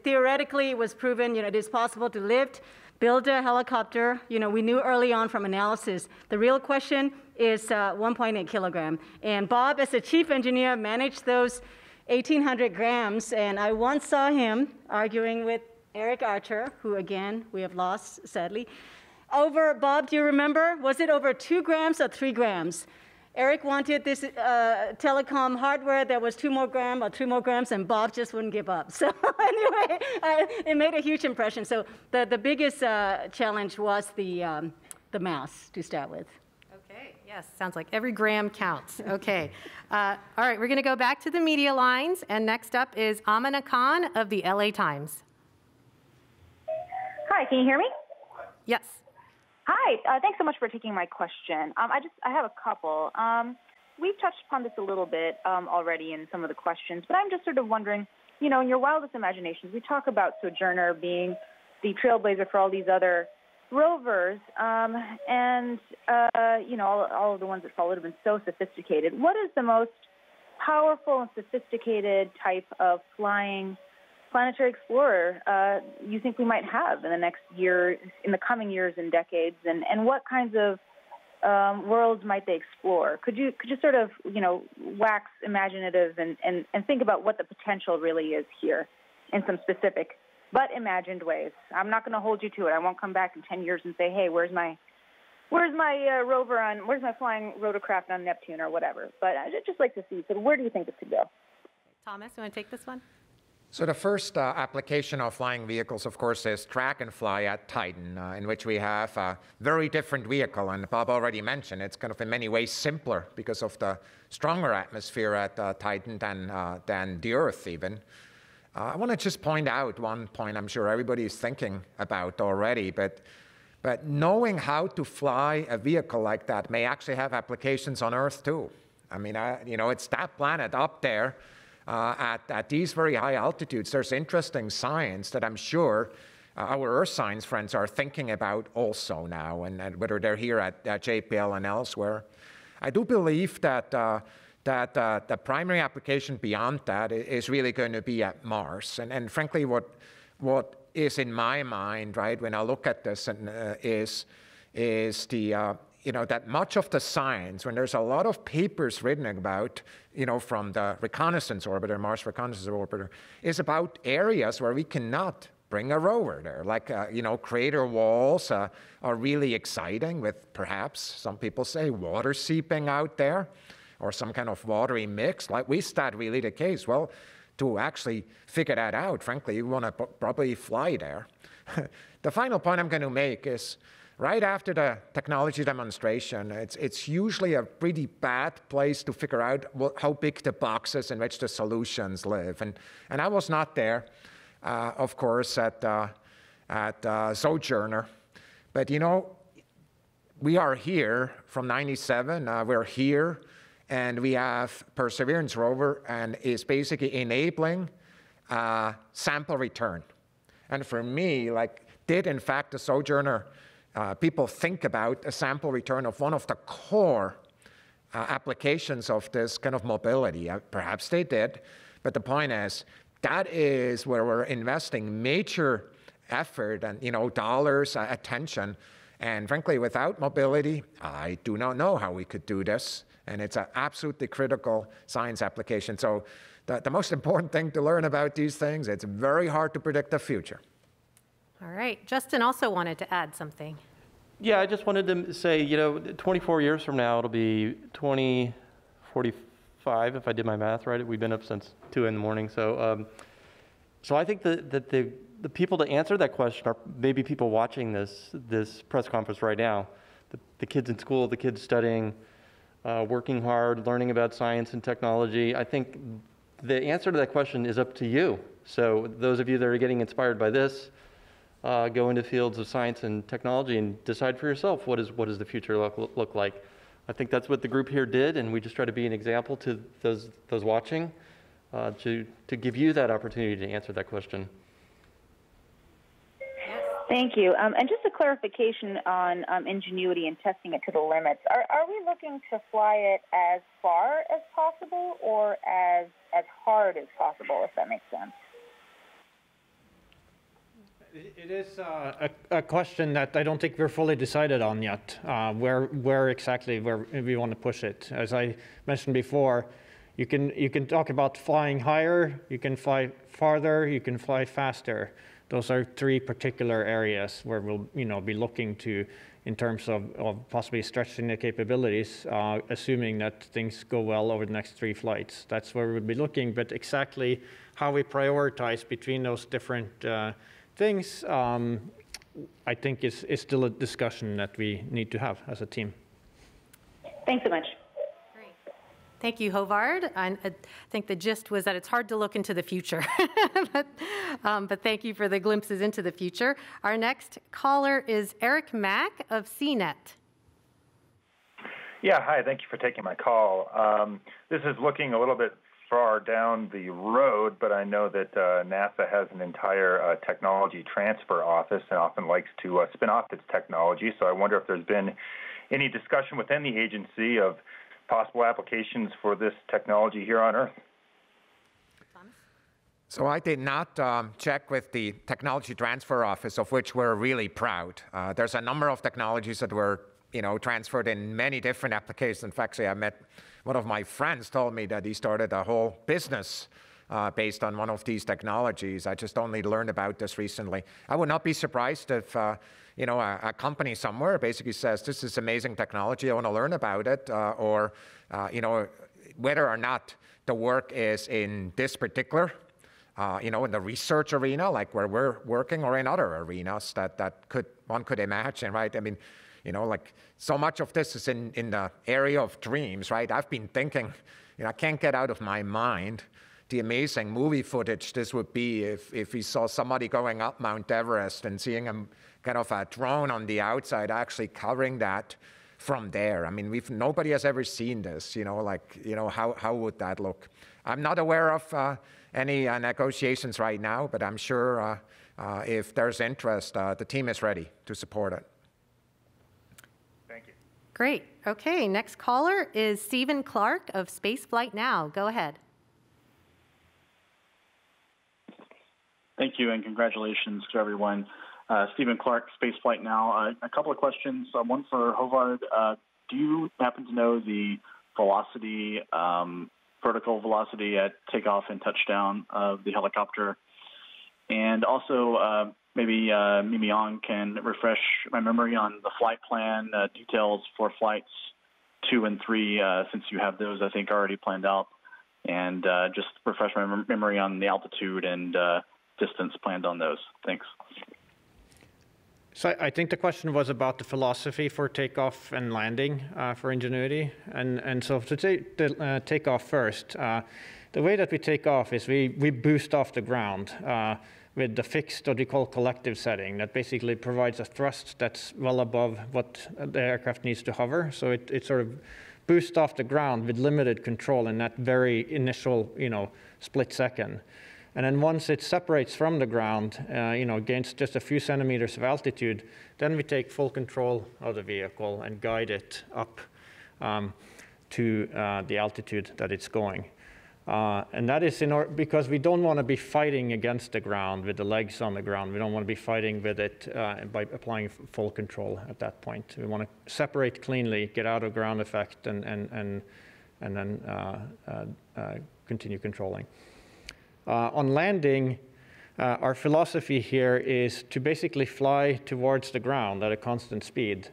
Theoretically, it was proven, it is possible to lift, build a helicopter. We knew early on from analysis. The real question is 1.8 kilogram. And Bob, as the chief engineer, managed those 1,800 grams. And I once saw him arguing with Eric Archer, who again, we have lost, sadly. Over, Bob, do you remember? Was it over 2 grams or 3 grams? Eric wanted this telecom hardware that was 2 more grams or 3 more grams, and Bob just wouldn't give up. So anyway, it made a huge impression. So the biggest challenge was the mass to start with. Okay, yes, sounds like every gram counts. Okay. All right, we're going to go back to the media lines, and next up is Amina Khan of the LA Times. Hi, can you hear me? Yes. Hi, thanks so much for taking my question. I have a couple. We've touched upon this a little bit already in some of the questions, but I'm just sort of wondering, you know, in your wildest imaginations, we talk about Sojourner being the trailblazer for all these other rovers, and, you know, all of the ones that followed have been so sophisticated. What is the most powerful and sophisticated type of flying planetary explorer you think we might have in the next year, in the coming years and decades, and what kinds of worlds might they explore? Could you sort of, you know, wax imaginative and think about what the potential really is here in some specific but imagined ways? I'm not going to hold you to it. I won't come back in 10 years and say, hey, where's my rover on, where's my flying rotorcraft on Neptune or whatever? But I'd just like to see, so where do you think this could go? Thomas, you want to take this one? So the first application of flying vehicles, of course, is track and fly at Titan, in which we have a very different vehicle. And Bob already mentioned it's kind of in many ways simpler because of the stronger atmosphere at Titan than the Earth even. I want to just point out one point I'm sure everybody is thinking about already, but knowing how to fly a vehicle like that may actually have applications on Earth too. I mean, you know, it's that planet up there. At these very high altitudes, there's interesting science that I'm sure our Earth science friends are thinking about also now, and whether they're here at JPL and elsewhere. I do believe that the primary application beyond that is really going to be at Mars. And frankly, what is in my mind, right, when I look at this, is the you know, that much of the science, when there's a lot of papers written about, you know, from the reconnaissance orbiter, Mars reconnaissance orbiter, is about areas where we cannot bring a rover there. Like, you know, crater walls are really exciting with perhaps, some people say, water seeping out there or some kind of watery mix. Like, is that really the case? Well, to actually figure that out, frankly, you want to probably fly there. The final point I'm going to make is, right after the technology demonstration, it's usually a pretty bad place to figure out how big the boxes in which the solutions live. And I was not there, of course, at Sojourner. But, you know, we are here from 97. We're here, and we have Perseverance rover, and is basically enabling sample return. And for me, like, did in fact the Sojourner people think about a sample return of one of the core applications of this kind of mobility? Perhaps they did, but the point is, that is where we're investing major effort and, you know, dollars, attention. And frankly, without mobility, I do not know how we could do this. And it's an absolutely critical science application. So the most important thing to learn about these things, it's very hard to predict the future. All right. Justin also wanted to add something. Yeah, I just wanted to say, you know, 24 years from now, it'll be 2045, if I did my math right. We've been up since 2 in the morning. So so I think that the people to answer that question are maybe people watching this press conference right now. The kids in school, the kids studying, working hard, learning about science and technology. I think the answer to that question is up to you. So those of you that are getting inspired by this, go into fields of science and technology and decide for yourself what does the future look like. I think that's what the group here did, and we just try to be an example to those watching to give you that opportunity to answer that question. Thank you. And just a clarification on Ingenuity and testing it to the limits. Are we looking to fly it as far as possible or as hard as possible, if that makes sense? It is a question that I don't think we're fully decided on yet, where exactly we want to push it. As I mentioned before, You can talk about flying higher, you can fly farther, you can fly faster. Those are three particular areas where we'll be looking to in terms of possibly stretching the capabilities, assuming that things go well over the next 3 flights. That's where we'll be looking, but exactly how we prioritize between those different things, I think is still a discussion that we need to have as a team. Thanks so much. Thank you, Håvard. I think the gist was that it's hard to look into the future, but thank you for the glimpses into the future. Our next caller is Eric Mack of CNET. Yeah, hi, thank you for taking my call. This is looking a little bit far down the road, but I know that NASA has an entire technology transfer office and often likes to spin off its technology. So I wonder if there's been any discussion within the agency of possible applications for this technology here on Earth. So I did not check with the Technology Transfer Office, of which we're really proud. There's a number of technologies that were, transferred in many different applications. In fact, I met one of my friends told me that he started a whole business based on one of these technologies. I just only learned about this recently. I would not be surprised if a company somewhere basically says, this is amazing technology, I want to learn about it, or whether or not the work is in this particular, in the research arena, like where we're working, or in other arenas that one could imagine, right? I mean, like so much of this is in the area of dreams, right? I've been thinking, I can't get out of my mind the amazing movie footage this would be if we saw somebody going up Mount Everest and seeing a kind of a drone on the outside actually covering that from there. I mean, nobody has ever seen this, how would that look? I'm not aware of any negotiations right now, but I'm sure if there's interest, the team is ready to support it. Thank you. Great. Okay, next caller is Stephen Clark of Spaceflight Now. Go ahead. Thank you, and congratulations to everyone. Stephen Clark, Spaceflight Now. A couple of questions. One for Håvard. Do you happen to know the velocity, vertical velocity at takeoff and touchdown of the helicopter? And also, maybe Mimi Ong can refresh my memory on the flight plan details for flights 2 and 3, since you have those, I think, already planned out. And just refresh my memory on the altitude and distance planned on those. Thanks. So I think the question was about the philosophy for takeoff and landing for Ingenuity. And so to take off first, the way that we take off is we boost off the ground with the fixed, what we call collective setting, that basically provides a thrust that's well above what the aircraft needs to hover. So it sort of boosts off the ground with limited control in that very initial, split second. And then once it separates from the ground, gains just a few centimeters of altitude, then we take full control of the vehicle and guide it up to the altitude that it's going. And that is because we don't want to be fighting against the ground with the legs on the ground. We don't want to be fighting with it by applying full control at that point. We want to separate cleanly, get out of ground effect, and then continue controlling. On landing, our philosophy here is to basically fly towards the ground at a constant speed.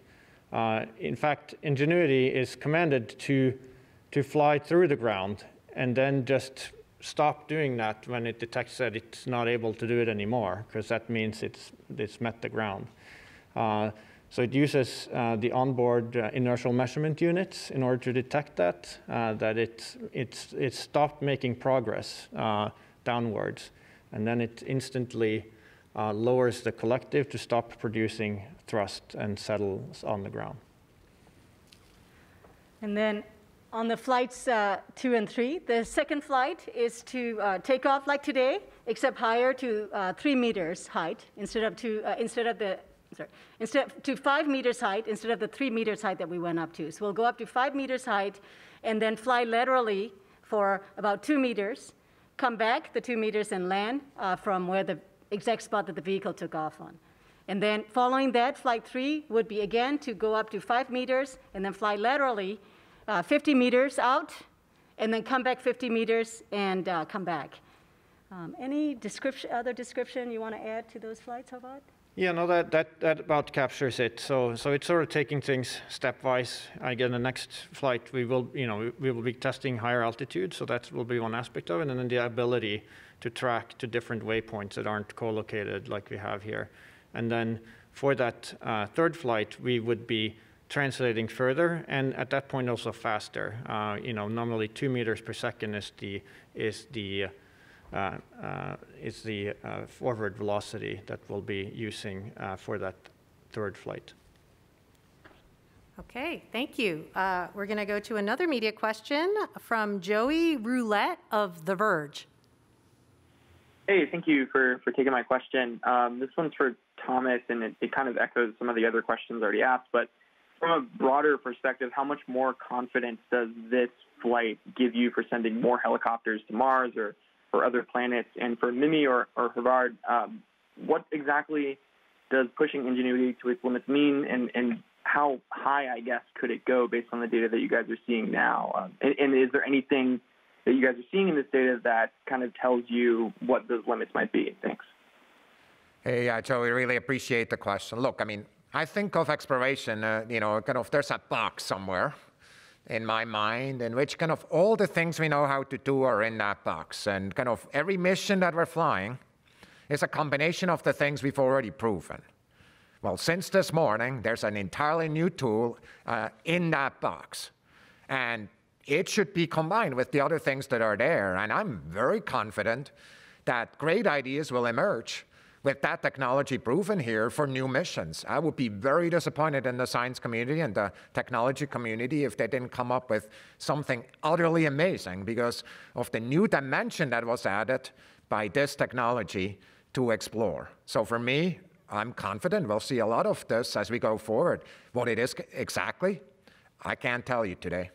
In fact, Ingenuity is commanded to fly through the ground and then just stop doing that when it detects that it's not able to do it anymore, because that means it's met the ground. So it uses the onboard inertial measurement units in order to detect that it's stopped making progress downwards, and then it instantly lowers the collective to stop producing thrust and settles on the ground. And then on the flights 2 and 3, the second flight is to take off like today, except higher to 3 meters height instead to 5 meters height instead of the 3 meters height that we went up to. So we'll go up to 5 meters height and then fly laterally for about 2 meters, come back the 2 meters and land from where the exact spot that the vehicle took off on. And then following that, flight 3 would be again to go up to 5 meters and then fly laterally 50 meters out and then come back 50 meters and come back. Any other description you want to add to those flights, Howard? Yeah, no, that about captures it. So it's sort of taking things stepwise. Again, the next flight we will be testing higher altitude, so that will be one aspect of it, and then the ability to track to different waypoints that aren't co-located like we have here. And then for that third flight, we would be translating further, and at that point also faster. Normally 2 meters per second is the forward velocity that we'll be using for that third flight. Okay, thank you. We're going to go to another media question from Joey Roulette of The Verge. Hey, thank you for taking my question. This one's for Thomas, and it kind of echoes some of the other questions already asked, but from a broader perspective, how much more confidence does this flight give you for sending more helicopters to Mars or other planets? And for Mimi or Havard, what exactly does pushing Ingenuity to its limits mean, and how high, I guess, could it go based on the data that you guys are seeing now? And is there anything that you guys are seeing in this data that kind of tells you what those limits might be? Thanks. Hey, Joe, we really appreciate the question. Look, I mean, I think of exploration, there's a box somewhere in my mind in which kind of all the things we know how to do are in that box. And kind of every mission that we're flying is a combination of the things we've already proven. Well, since this morning, there's an entirely new tool in that box. And it should be combined with the other things that are there. And I'm very confident that great ideas will emerge with that technology proven here for new missions. I would be very disappointed in the science community and the technology community if they didn't come up with something utterly amazing because of the new dimension that was added by this technology to explore. So for me, I'm confident we'll see a lot of this as we go forward. What it is exactly, I can't tell you today.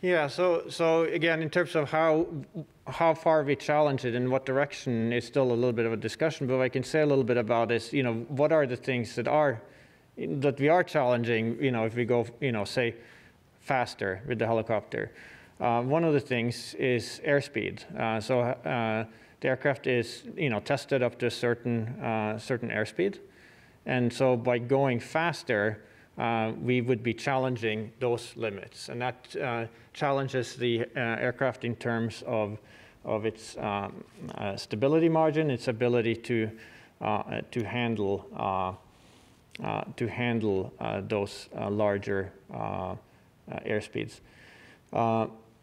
Yeah, so again, in terms of how far we challenge it and what direction is still a little bit of a discussion, but what I can say a little bit about is, what are the things that we are challenging, if we go, say, faster with the helicopter. One of the things is airspeed. The aircraft is, tested up to a certain airspeed. And so by going faster, we would be challenging those limits. And that challenges the aircraft in terms of its stability margin, its ability to handle those larger airspeeds.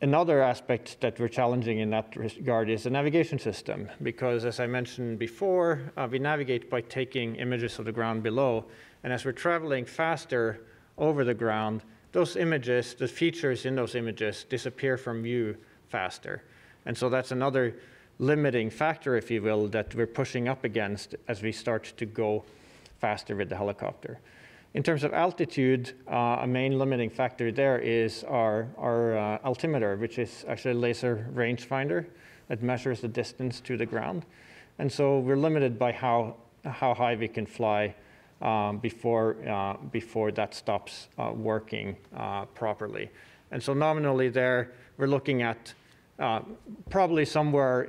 Another aspect that we're challenging in that regard is the navigation system, because as I mentioned before, we navigate by taking images of the ground below. And as we're traveling faster over the ground, those images, the features in those images disappear from view faster. And so that's another limiting factor, if you will, that we're pushing up against as we start to go faster with the helicopter. In terms of altitude, a main limiting factor there is our altimeter, which is actually a laser rangefinder that measures the distance to the ground. And so we're limited by how high we can fly before that stops working properly. And so nominally there, we're looking at probably somewhere,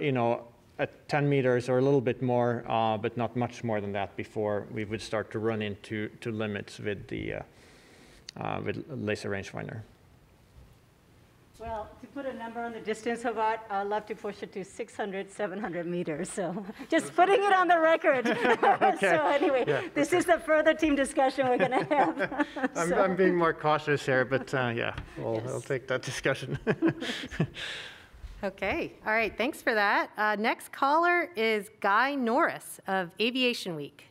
at 10 meters or a little bit more, but not much more than that before we would start to run into limits with the laser rangefinder. Well, to put a number on the distance, Howard, I'd love to push it to 600, 700 meters. So just putting it on the record. Okay. So anyway, yeah. This is the further team discussion we're going to have. I'm being more cautious here, but yeah, I'll take that discussion. Okay, all right, thanks for that. Next caller is Guy Norris of Aviation Week.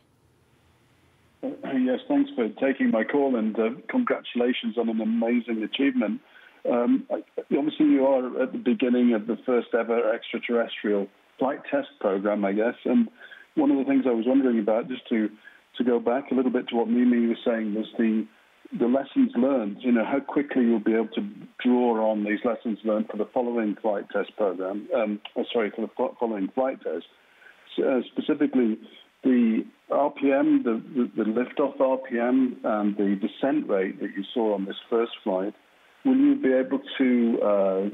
Yes, thanks for taking my call, and congratulations on an amazing achievement. Obviously, you are at the beginning of the first ever extraterrestrial flight test program, I guess, and one of the things I was wondering about, just to go back a little bit to what Mimi was saying, was the lessons learned, how quickly you'll be able to draw on these lessons learned for the following flight test program, for the following flight test. Specifically, the RPM, the liftoff RPM, and the descent rate that you saw on this first flight, will you be able to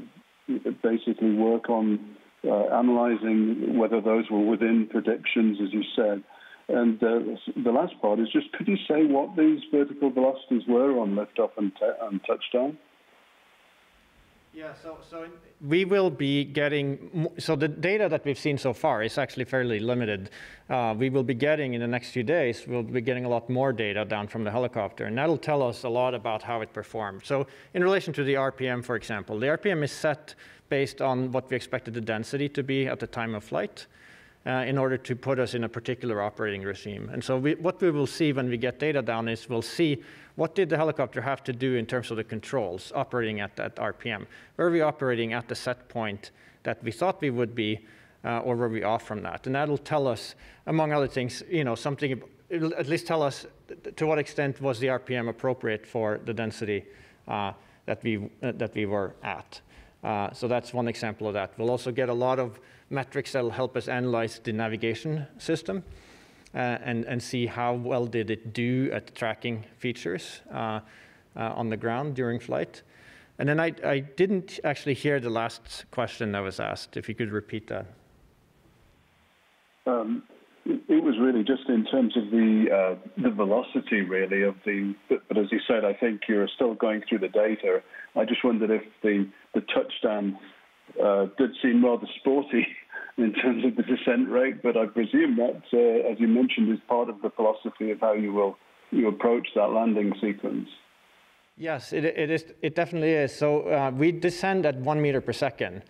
basically work on analyzing whether those were within predictions, as you said? And the last part is just, could you say what these vertical velocities were on liftoff and touchdown? Yeah, so we will be getting, so the data that we've seen so far is actually fairly limited. We will be getting, in the next few days, we'll be getting a lot more data down from the helicopter, and that'll tell us a lot about how it performed. So in relation to the RPM, for example, the RPM is set based on what we expected the density to be at the time of flight in order to put us in a particular operating regime. And so what we will see when we get data down is we'll see what did the helicopter have to do in terms of the controls operating at that RPM. Were we operating at the set point that we thought we would be, or were we off from that? And that'll tell us, among other things, something, it'll at least tell us to what extent was the RPM appropriate for the density that we were at. So that's one example of that. We'll also get a lot of metrics that will help us analyze the navigation system and see how well did it do at tracking features on the ground during flight. And then I didn't actually hear the last question that was asked, if you could repeat that. It was really just in terms of the velocity, really, of the, but as you said, I think you're still going through the data. I just wondered if the touchdown did seem rather sporty in terms of the descent rate, but I presume that, as you mentioned, is part of the philosophy of how you approach that landing sequence. Yes, it definitely is. So we descend at 1 meter per second.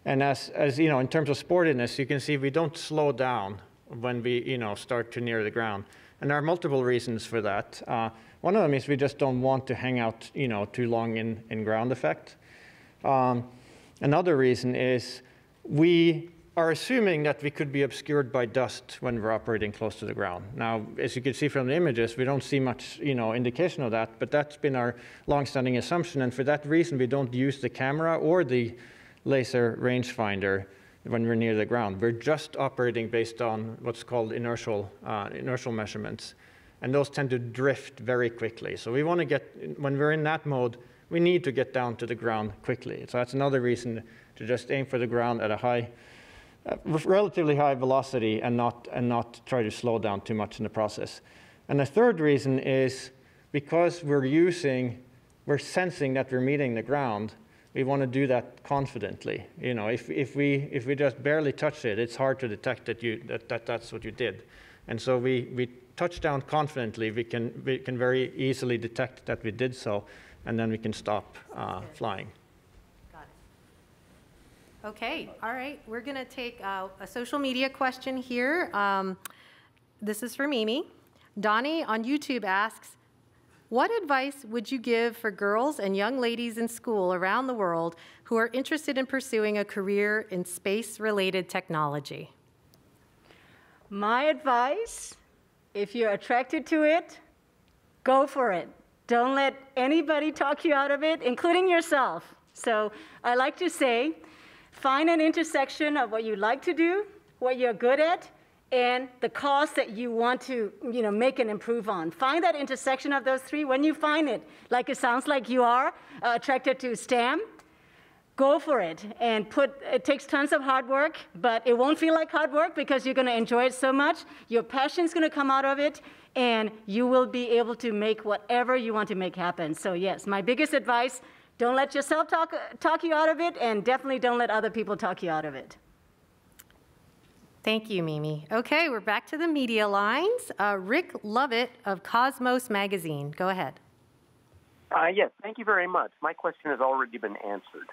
And as you know, in terms of sportiness, you can see we don't slow down when we start to near the ground. And there are multiple reasons for that. One of them is we just don't want to hang out too long in ground effect. Another reason is we are assuming that we could be obscured by dust when we're operating close to the ground. Now, as you can see from the images, we don't see much indication of that, but that's been our long-standing assumption. And for that reason, we don't use the camera or the laser rangefinder when we're near the ground. We're just operating based on what's called inertial measurements. And those tend to drift very quickly. So we want to get, when we're in that mode, we need to get down to the ground quickly. So that's another reason to just aim for the ground at a relatively high velocity and not try to slow down too much in the process. And the third reason is because we're sensing that we're meeting the ground, we want to do that confidently. If we just barely touch it, it's hard to detect that that's what you did. And so we touch down confidently. We can very easily detect that we did so, and then we can stop flying. Got it. Okay, all right. We're going to take a social media question here. This is for Mimi. Donnie on YouTube asks, what advice would you give for girls and young ladies in school around the world who are interested in pursuing a career in space-related technology? My advice, if you're attracted to it, go for it. Don't let anybody talk you out of it, including yourself. So I like to say, find an intersection of what you like to do, what you're good at, and the cause that you want to make and improve on. Find that intersection of those three. When you find it, like it sounds like you are attracted to STEM, go for it. And it takes tons of hard work, but it won't feel like hard work because you're going to enjoy it so much. Your passion's going to come out of it, and you will be able to make whatever you want to make happen. So yes, my biggest advice, don't let yourself talk you out of it, and definitely don't let other people talk you out of it. Thank you, Mimi. Okay, we're back to the media lines. Rick Lovett of Cosmos Magazine. Go ahead. Yes, thank you very much. My question has already been answered.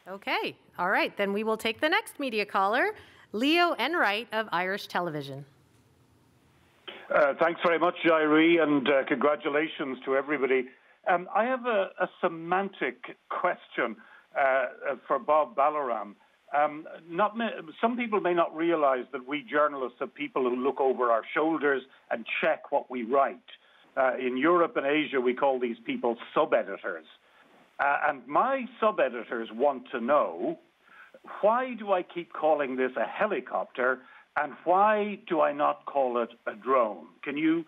Okay, all right. Then we will take the next media caller, Leo Enright of Irish Television. Thanks very much, Jairi, and congratulations to everybody. I have a semantic question for Bob Ballaram. Some people may not realize that we journalists are people who look over our shoulders and check what we write. In Europe and Asia, we call these people sub-editors. And my sub-editors want to know, why do I keep calling this a helicopter, and why do I not call it a drone? Can you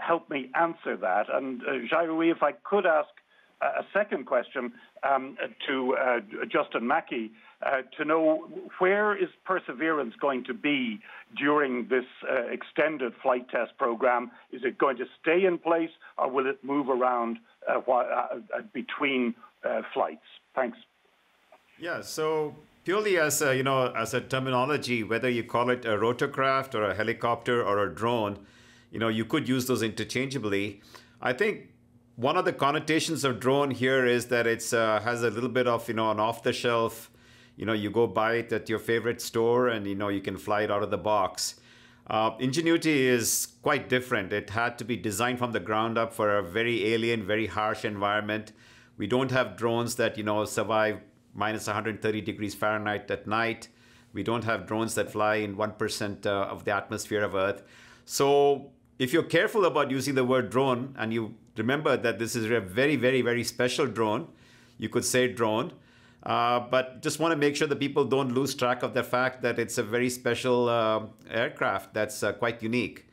help me answer that? And Jairi, if I could ask a second question to Justin Mackey to know where is Perseverance going to be during this extended flight test program? Is it going to stay in place, or will it move around between flights? Thanks. Yeah, so purely as as a terminology, whether you call it a rotorcraft or a helicopter or a drone, you could use those interchangeably. I think one of the connotations of drone here is that it's has a little bit of an off-the-shelf. You go buy it at your favorite store, and you can fly it out of the box. Ingenuity is quite different. It had to be designed from the ground up for a very alien, very harsh environment. We don't have drones that survive minus 130 degrees Fahrenheit at night. We don't have drones that fly in 1% of the atmosphere of Earth. So if you're careful about using the word drone, and you remember that this is a very, very, very special drone, you could say drone, but just want to make sure that people don't lose track of the fact that it's a very special aircraft that's quite unique.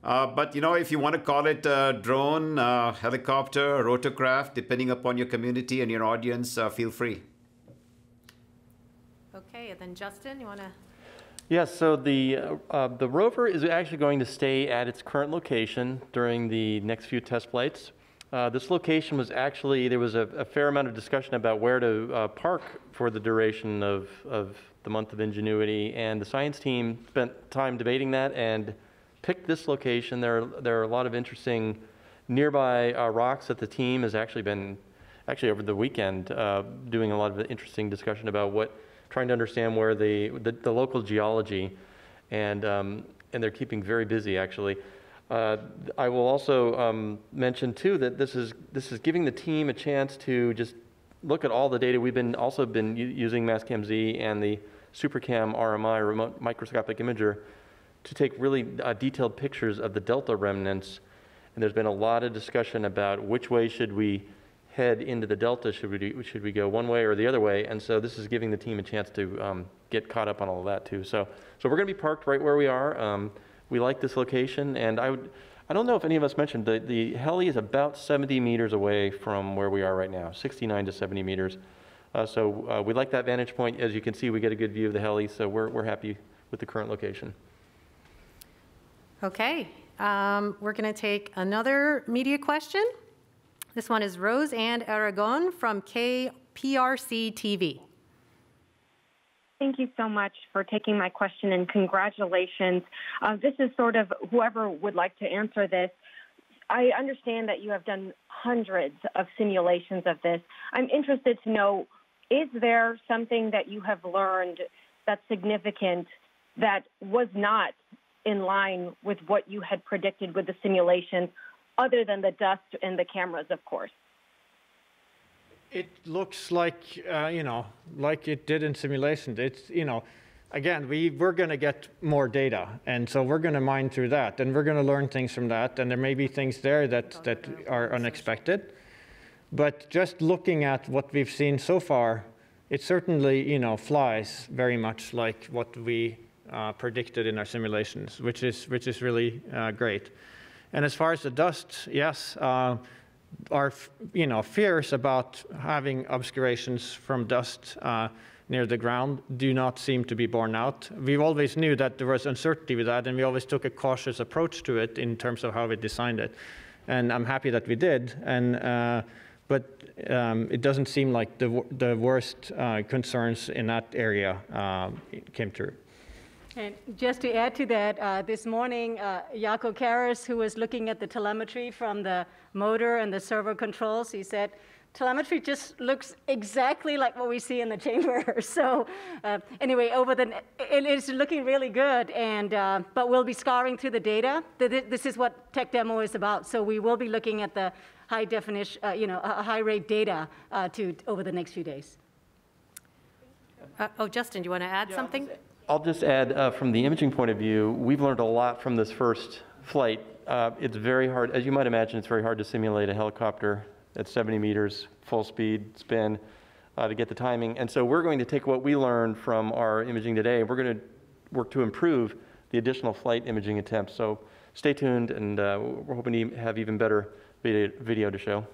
But if you want to call it a drone, helicopter, rotorcraft, depending upon your community and your audience, feel free. Okay, and then Justin, you want to? Yes, so the rover is actually going to stay at its current location during the next few test flights. This location was actually, there was a fair amount of discussion about where to park for the duration of the month of Ingenuity, and the science team spent time debating that and picked this location. There are a lot of interesting nearby rocks that the team has actually been, over the weekend, doing a lot of interesting discussion about trying to understand where the local geology, and they're keeping very busy actually. I will also mention too that this is giving the team a chance to just look at all the data. We've been using Mastcam-Z and the SuperCam RMI remote microscopic imager to take really detailed pictures of the delta remnants, and there's been a lot of discussion about which way should we head into the delta, should we go one way or the other way, and so this is giving the team a chance to get caught up on all of that too. So we're going to be parked right where we are. We like this location, and I don't know if any of us mentioned, the heli is about 70 meters away from where we are right now, 69 to 70 meters. So we like that vantage point. As you can see, we get a good view of the heli, so we're happy with the current location. Okay, we're going to take another media question. This one is Rose Ann Aragon from KPRC TV. Thank you so much for taking my question, and congratulations. This is sort of whoever would like to answer this. I understand that you have done hundreds of simulations of this. I'm interested to know, is there something that you have learned that's significant that was not in line with what you had predicted with the simulations, other than the dust and the cameras, of course? It looks like, like it did in simulation. It's, again, we're going to get more data, and so we're going to mine through that, and we're going to learn things from that, and there may be things there that are unexpected. But just looking at what we've seen so far, it certainly, flies very much like what we predicted in our simulations, which is really great. And as far as the dust, yes, our fears about having obscurations from dust near the ground do not seem to be borne out. We always knew that there was uncertainty with that, and we always took a cautious approach to it in terms of how we designed it. And I'm happy that we did. And but it doesn't seem like the worst concerns in that area came true. And just to add to that, this morning, Jaco Karras, who was looking at the telemetry from the motor and the servo controls, he said, telemetry just looks exactly like what we see in the chamber. So anyway, it is looking really good, and but we'll be scouring through the data. This is what Tech Demo is about. So we will be looking at the high definition, high rate data over the next few days. Justin, do you want to add something? I'll just add, from the imaging point of view, we've learned a lot from this first flight. It's very hard, as you might imagine, it's very hard to simulate a helicopter at 70 meters, full speed, spin, to get the timing. And so we're going to take what we learned from our imaging today, and we're going to work to improve the additional flight imaging attempts. So stay tuned, and we're hoping to have even better video to show.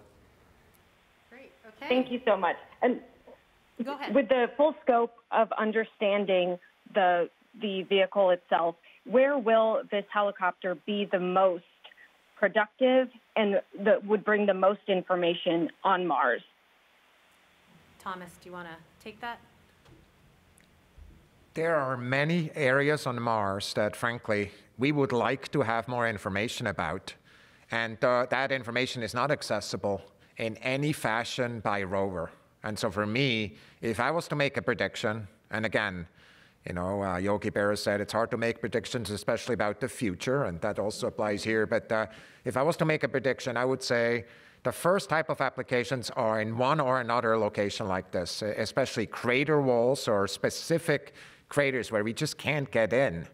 Great. Okay. Thank you so much. And go ahead. With the full scope of understanding the vehicle itself, where will this helicopter be the most productive and that would bring the most information on Mars? Thomas, do you want to take that? There are many areas on Mars that, frankly, we would like to have more information about. And that information is not accessible in any fashion by rover. And so for me, if I was to make a prediction, and again, you know, Yogi Berra said it's hard to make predictions, especially about the future, and that also applies here. But if I was to make a prediction, I would say the first type of applications are in one or another location like this, especially crater walls or specific craters where we just can't get in,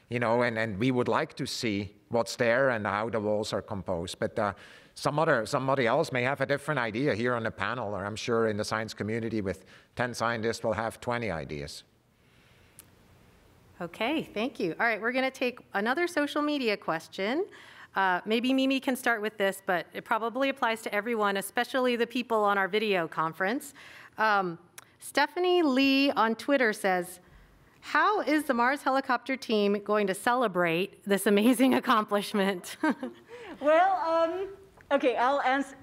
you know, and we would like to see what's there and how the walls are composed. But somebody else may have a different idea here on the panel, or I'm sure in the science community with 10 scientists will have 20 ideas. Okay, thank you. All right, we're going to take another social media question. Maybe Mimi can start with this, but it probably applies to everyone, especially the people on our video conference. Stephanie Lee on Twitter says, how is the Mars helicopter team going to celebrate this amazing accomplishment? Well, okay, I'll answer.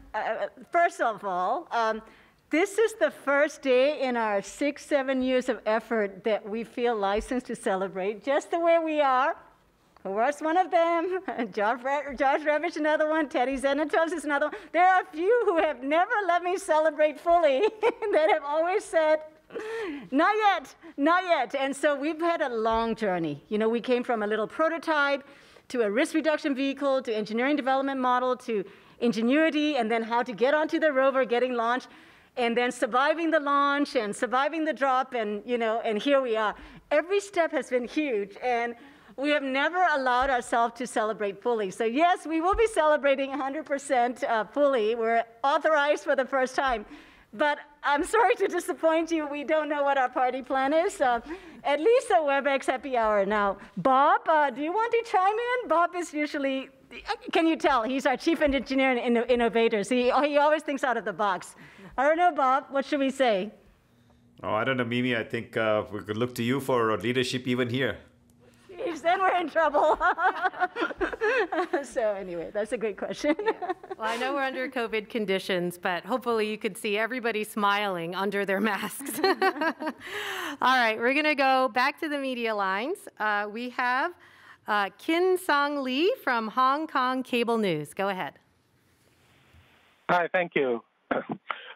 First of all, this is the first day in our 6-7 years of effort that we feel licensed to celebrate just the way we are. Hovarth's one of them, Josh Revich another one, Teddy Zenitov is another one. There are a few who have never let me celebrate fully that have always said, not yet, not yet. And so we've had a long journey. You know, we came from a little prototype to a risk reduction vehicle, to engineering development model, to ingenuity, and then how to get onto the rover, getting launched, and then surviving the launch and surviving the drop, and, you know, and here we are. Every step has been huge, and we have never allowed ourselves to celebrate fully. So yes, we will be celebrating 100% fully. We're authorized for the first time. But I'm sorry to disappoint you. We don't know what our party plan is. At least a WebEx happy hour. Now, Bob, do you want to chime in? Bob is usually, can you tell? He's our chief engineer and innovator. So he always thinks out of the box. I don't know, Bob. What should we say? Oh, I don't know, Mimi. I think we could look to you for leadership even here. Then we're in trouble. So anyway, that's a great question. Yeah. Well, I know we're under COVID conditions, but hopefully you could see everybody smiling under their masks. All right, we're going to go back to the media lines. We have Kin Song Lee from Hong Kong Cable News. Go ahead. Hi, thank you.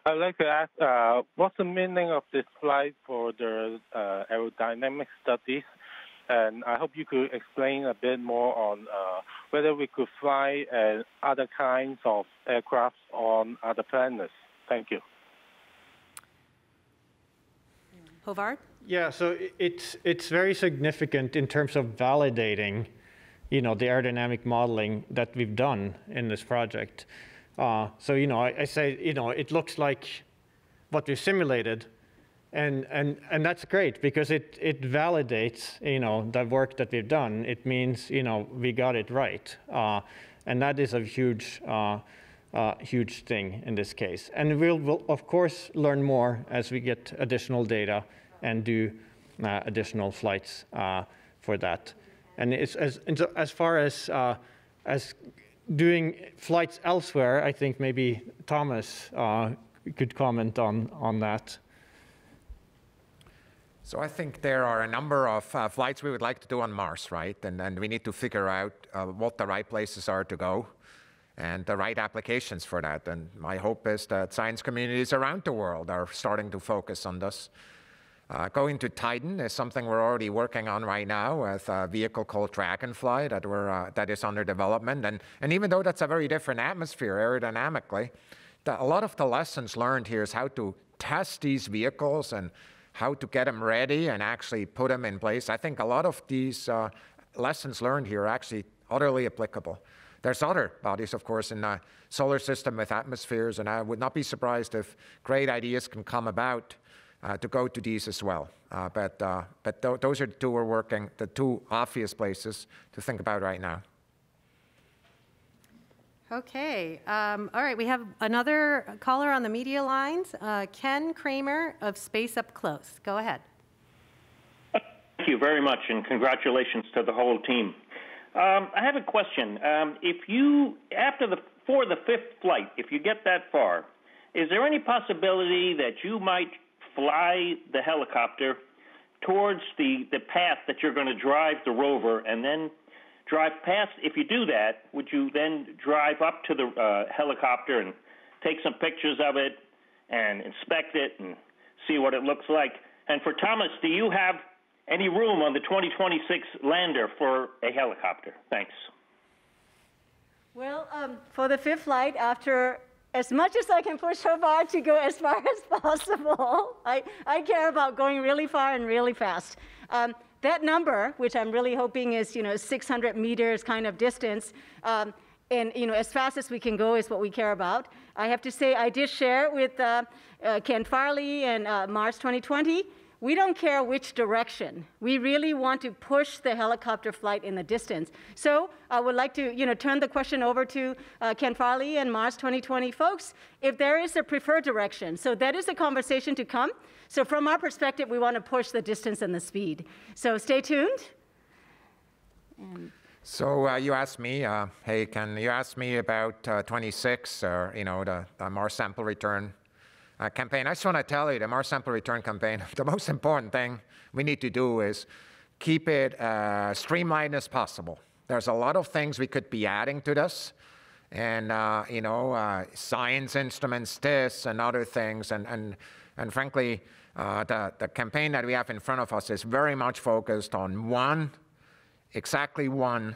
I'd like to ask, what's the meaning of this flight for the aerodynamic studies? And I hope you could explain a bit more on whether we could fly other kinds of aircraft on other planets. Thank you. Hovarth? Yeah, so it's very significant in terms of validating, you know, the aerodynamic modeling that we've done in this project. So, you know, I say, you know, it looks like what we've simulated. And that's great because it validates, you know, the work that we've done. It means, you know, we got it right. And that is a huge, huge thing in this case. And we'll of course learn more as we get additional data and do additional flights for that. And as far as doing flights elsewhere, I think maybe Thomas could comment on that. So I think there are a number of flights we would like to do on Mars, right? And we need to figure out what the right places are to go and the right applications for that. And my hope is that science communities around the world are starting to focus on this. Going to Titan is something we're already working on right now with a vehicle called Dragonfly that is under development. And even though that's a very different atmosphere aerodynamically, a lot of the lessons learned here is how to test these vehicles and how to get them ready and actually put them in place. I think a lot of these lessons learned here are actually utterly applicable. There's other bodies, of course, in the solar system with atmospheres, and I would not be surprised if great ideas can come about to go to these as well. But those are the two obvious places to think about right now. Okay. All right. We have another caller on the media lines, Ken Kramer of Space Up Close. Go ahead. Thank you very much, and congratulations to the whole team. I have a question. For the fifth flight, if you get that far, is there any possibility that you might fly the helicopter towards the path that you're going to drive the rover and then drive past? If you do that, would you then drive up to the helicopter and take some pictures of it and inspect it and see what it looks like? And for Thomas, do you have any room on the 2026 lander for a helicopter? Thanks. Well, for the fifth flight, after as much as I can push Hobart to go as far as possible, I care about going really far and really fast. That number, which I'm really hoping is 600 meters kind of distance, and as fast as we can go is what we care about. I have to say I did share with Ken Farley and Mars 2020. We don't care which direction. We really want to push the helicopter flight in the distance. So I would like to turn the question over to Ken Farley and Mars 2020 folks, if there is a preferred direction. So that is a conversation to come. So from our perspective, we want to push the distance and the speed. So stay tuned. So you asked me, hey, Ken, you asked me about 26, or the Mars sample return campaign. I just want to tell you, the Mars sample return campaign, the most important thing we need to do is keep it streamlined as possible. There's a lot of things we could be adding to this, and science instruments, this and other things, and frankly, the campaign that we have in front of us is very much focused on exactly one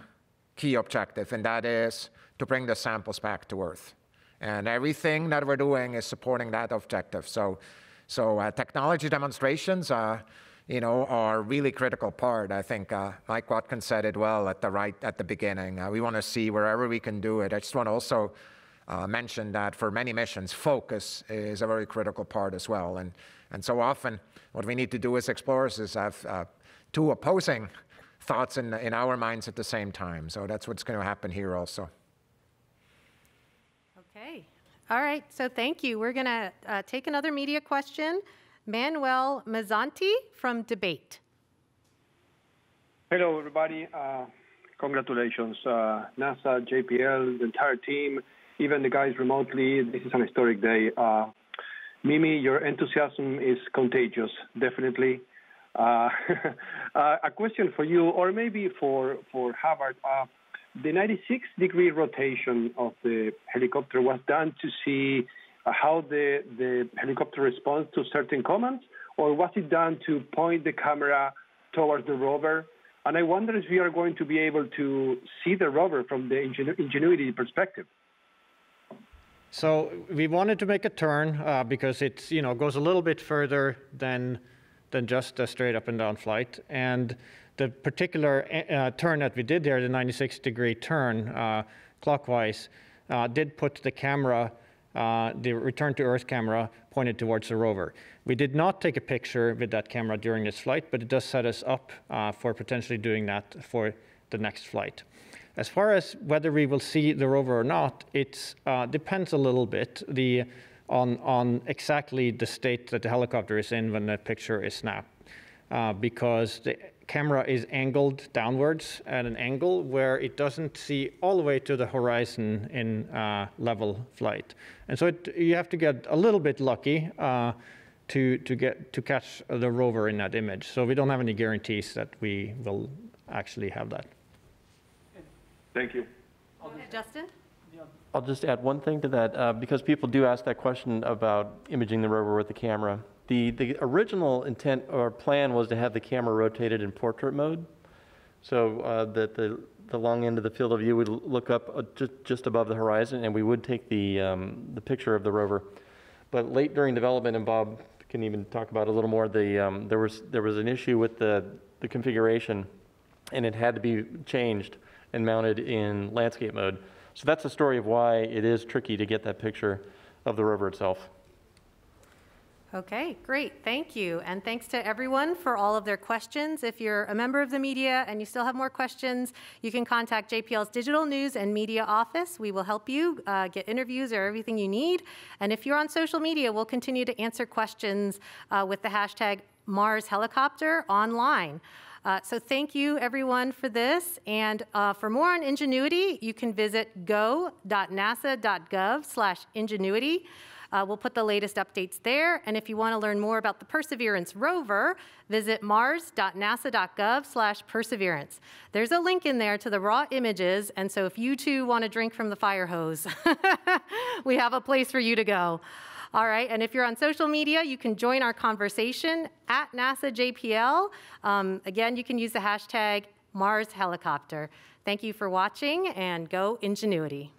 key objective, and that is to bring the samples back to Earth. And everything that we're doing is supporting that objective. So technology demonstrations, are a really critical part. I think Mike Watkins said it well at the beginning. We want to see wherever we can do it. I just want to also mention that for many missions, focus is a very critical part as well. And so often, what we need to do as explorers is have two opposing thoughts in our minds at the same time. So that's what's going to happen here also. Okay. All right. So thank you. We're going to take another media question. Manuel Mazzanti from Debate. Hello, everybody. Congratulations, NASA, JPL, the entire team, even the guys remotely. This is an historic day. Mimi, your enthusiasm is contagious, definitely. A question for you, or maybe for Harvard. The 96-degree rotation of the helicopter was done to see how the helicopter responds to certain commands, or was it done to point the camera towards the rover? And I wonder if we are going to be able to see the rover from the Ingenuity perspective. So we wanted to make a turn because it goes a little bit further than just a straight up and down flight. And the particular turn that we did there, the 96-degree turn clockwise, did put the camera, the return to Earth camera, pointed towards the rover. We did not take a picture with that camera during this flight, but it does set us up for potentially doing that for the next flight. As far as whether we will see the rover or not, it depends a little bit on exactly the state that the helicopter is in when the picture is snapped, because the camera is angled downwards at an angle where it doesn't see all the way to the horizon in level flight. And so you have to get a little bit lucky to catch the rover in that image. So we don't have any guarantees that we will actually have that. Thank you. Go ahead, Justin. I'll just add one thing to that, because people do ask that question about imaging the rover with the camera. The original intent or plan was to have the camera rotated in portrait mode, so that the long end of the field of view would look up just above the horizon, and we would take the picture of the rover. But late during development, and Bob can even talk about it a little more, there was an issue with the configuration, and it had to be changed and mounted in landscape mode. So that's the story of why it is tricky to get that picture of the rover itself. Okay, great. Thank you. And thanks to everyone for all of their questions. If you're a member of the media and you still have more questions, you can contact JPL's Digital News and Media Office. We will help you get interviews or everything you need. And if you're on social media, we'll continue to answer questions with the hashtag Mars Helicopter online. So thank you, everyone, for this. And for more on Ingenuity, you can visit go.nasa.gov/Ingenuity. We'll put the latest updates there. And if you want to learn more about the Perseverance rover, visit mars.nasa.gov/Perseverance. There's a link in there to the raw images. And so if you too want to drink from the fire hose, we have a place for you to go. All right, and if you're on social media, you can join our conversation at NASA JPL. Again, you can use the hashtag Mars Helicopter. Thank you for watching, and go Ingenuity.